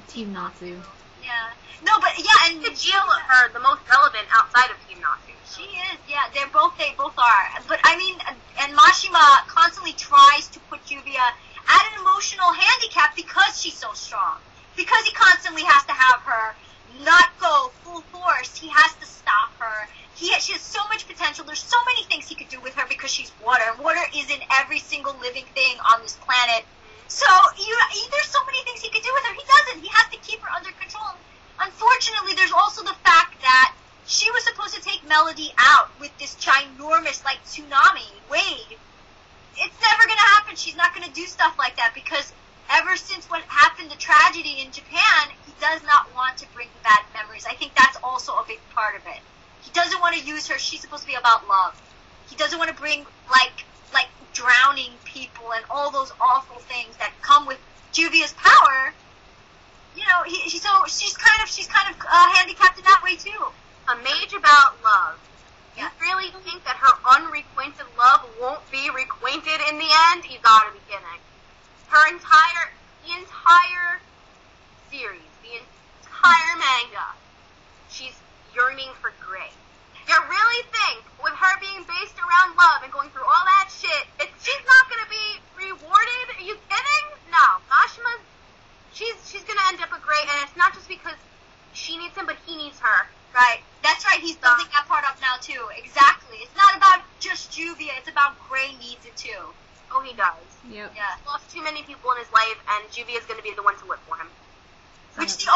Team Natsu. Yeah. No, but yeah, and Gajeel are the most relevant outside of Team Natsu. She is, yeah. They both are. But I mean, and Mashima constantly tries to put Gruvia at an emotional handicap because she's so strong. Because he constantly has to have her not go full force. He has to stop her. She has so much potential. There's so many things he could do with her because she's water. Water is in every single living thing on this planet. So there's so many things he could do with her. He doesn't. He has to keep her under control. Unfortunately, there's also the fact that she was supposed to take Melody out with this ginormous, like, tsunami wave. It's never going to happen. She's not going to do stuff like that because ever since what happened, the tragedy in Japan, he does not want to bring bad memories. I think that's also a big part of it. He doesn't want to use her. She's supposed to be about love. He doesn't want to bring, like drowning people and all those awful things that come with Gruvia's power. You know, she's kind of handicapped in that way too. A mage about love. Yeah. You really think that her unrequited love won't be requited in the end? You gotta be kidding. The entire series, the entire manga, she's yearning for Grey. You really think, with her being based around love and going through all that shit, she's not gonna be rewarded? Are you kidding? No. Mashima, she's gonna end up with Grey, and it's not just because she needs him, but he needs her. Right. That's right. He's building that part up now, too. Exactly. It's not about just Gruvia. It's about Grey needs it, too. Oh, he does. Yep. Yeah. He's lost too many people in his life, and Juvia's going to be the one to whip for him. Which the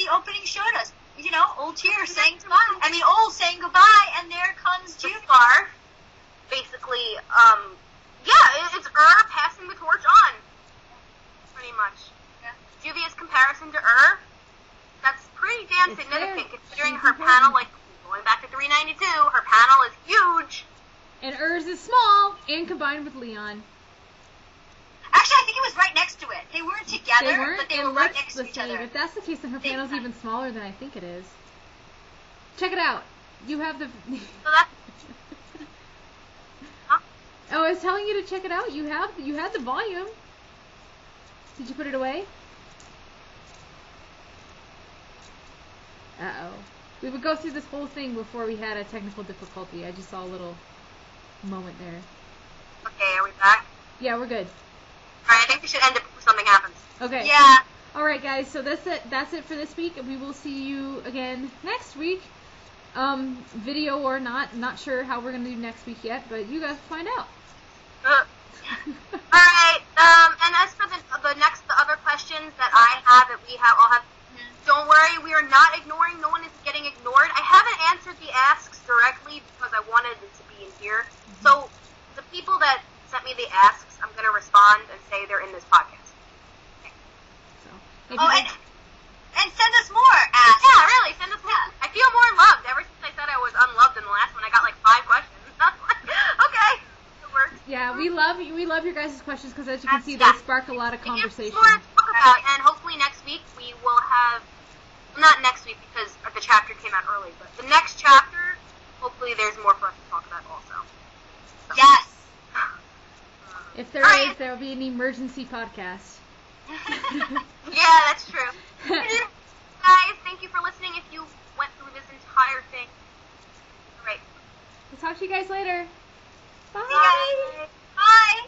opening showed us. You know, old Tear saying goodbye. I mean, old saying goodbye, and there comes Juvia. Scarf. Basically, it's passing the torch on. Pretty much. Yeah. Juvia's comparison to that's pretty damn It's significant there. considering her panel, like, going back to 392, her panel is huge. And Urs is small and combined with Leon. Actually, I think it was right next to it. They weren't together, but they were right next to each other. If that's the case, then her panel's even smaller than I think it is. Check it out. You have the. So that's. Huh? Oh, I was telling you to check it out. You had the volume. Did you put it away? Uh-oh. We would go through this whole thing before we had a technical difficulty. I just saw a little moment there. Okay, are we back? Yeah, we're good. Alright, I think we should end it before something happens. Okay. Yeah. Alright, guys, so that's it for this week, and we will see you again next week. Video or not sure how we're gonna do next week yet, but you guys find out. Alright, and as for the other questions that I have, I'll have, don't worry, we are not ignoring, no one is getting ignored. I haven't answered the asks directly because I wanted it to be in here. So, the people that sent me the asks, I'm gonna respond and say they're in this podcast. Okay. So, Oh, and send us more asks. Yeah, really, send us more. I feel more loved. Ever since I said I was unloved in the last one, I got like 5 questions. Okay, it works. yeah, we love your guys' questions because as you can see, Yeah. they spark a lot of conversation. More to talk about, and hopefully next week we will have, not next week because the chapter came out early, but the next chapter, hopefully there's more for us to talk about also. So. Yes. If there is, there will be an emergency podcast. Yeah, that's true. Guys, thank you for listening if you went through this entire thing. Alright. We'll talk to you guys later. Bye. Bye. Bye.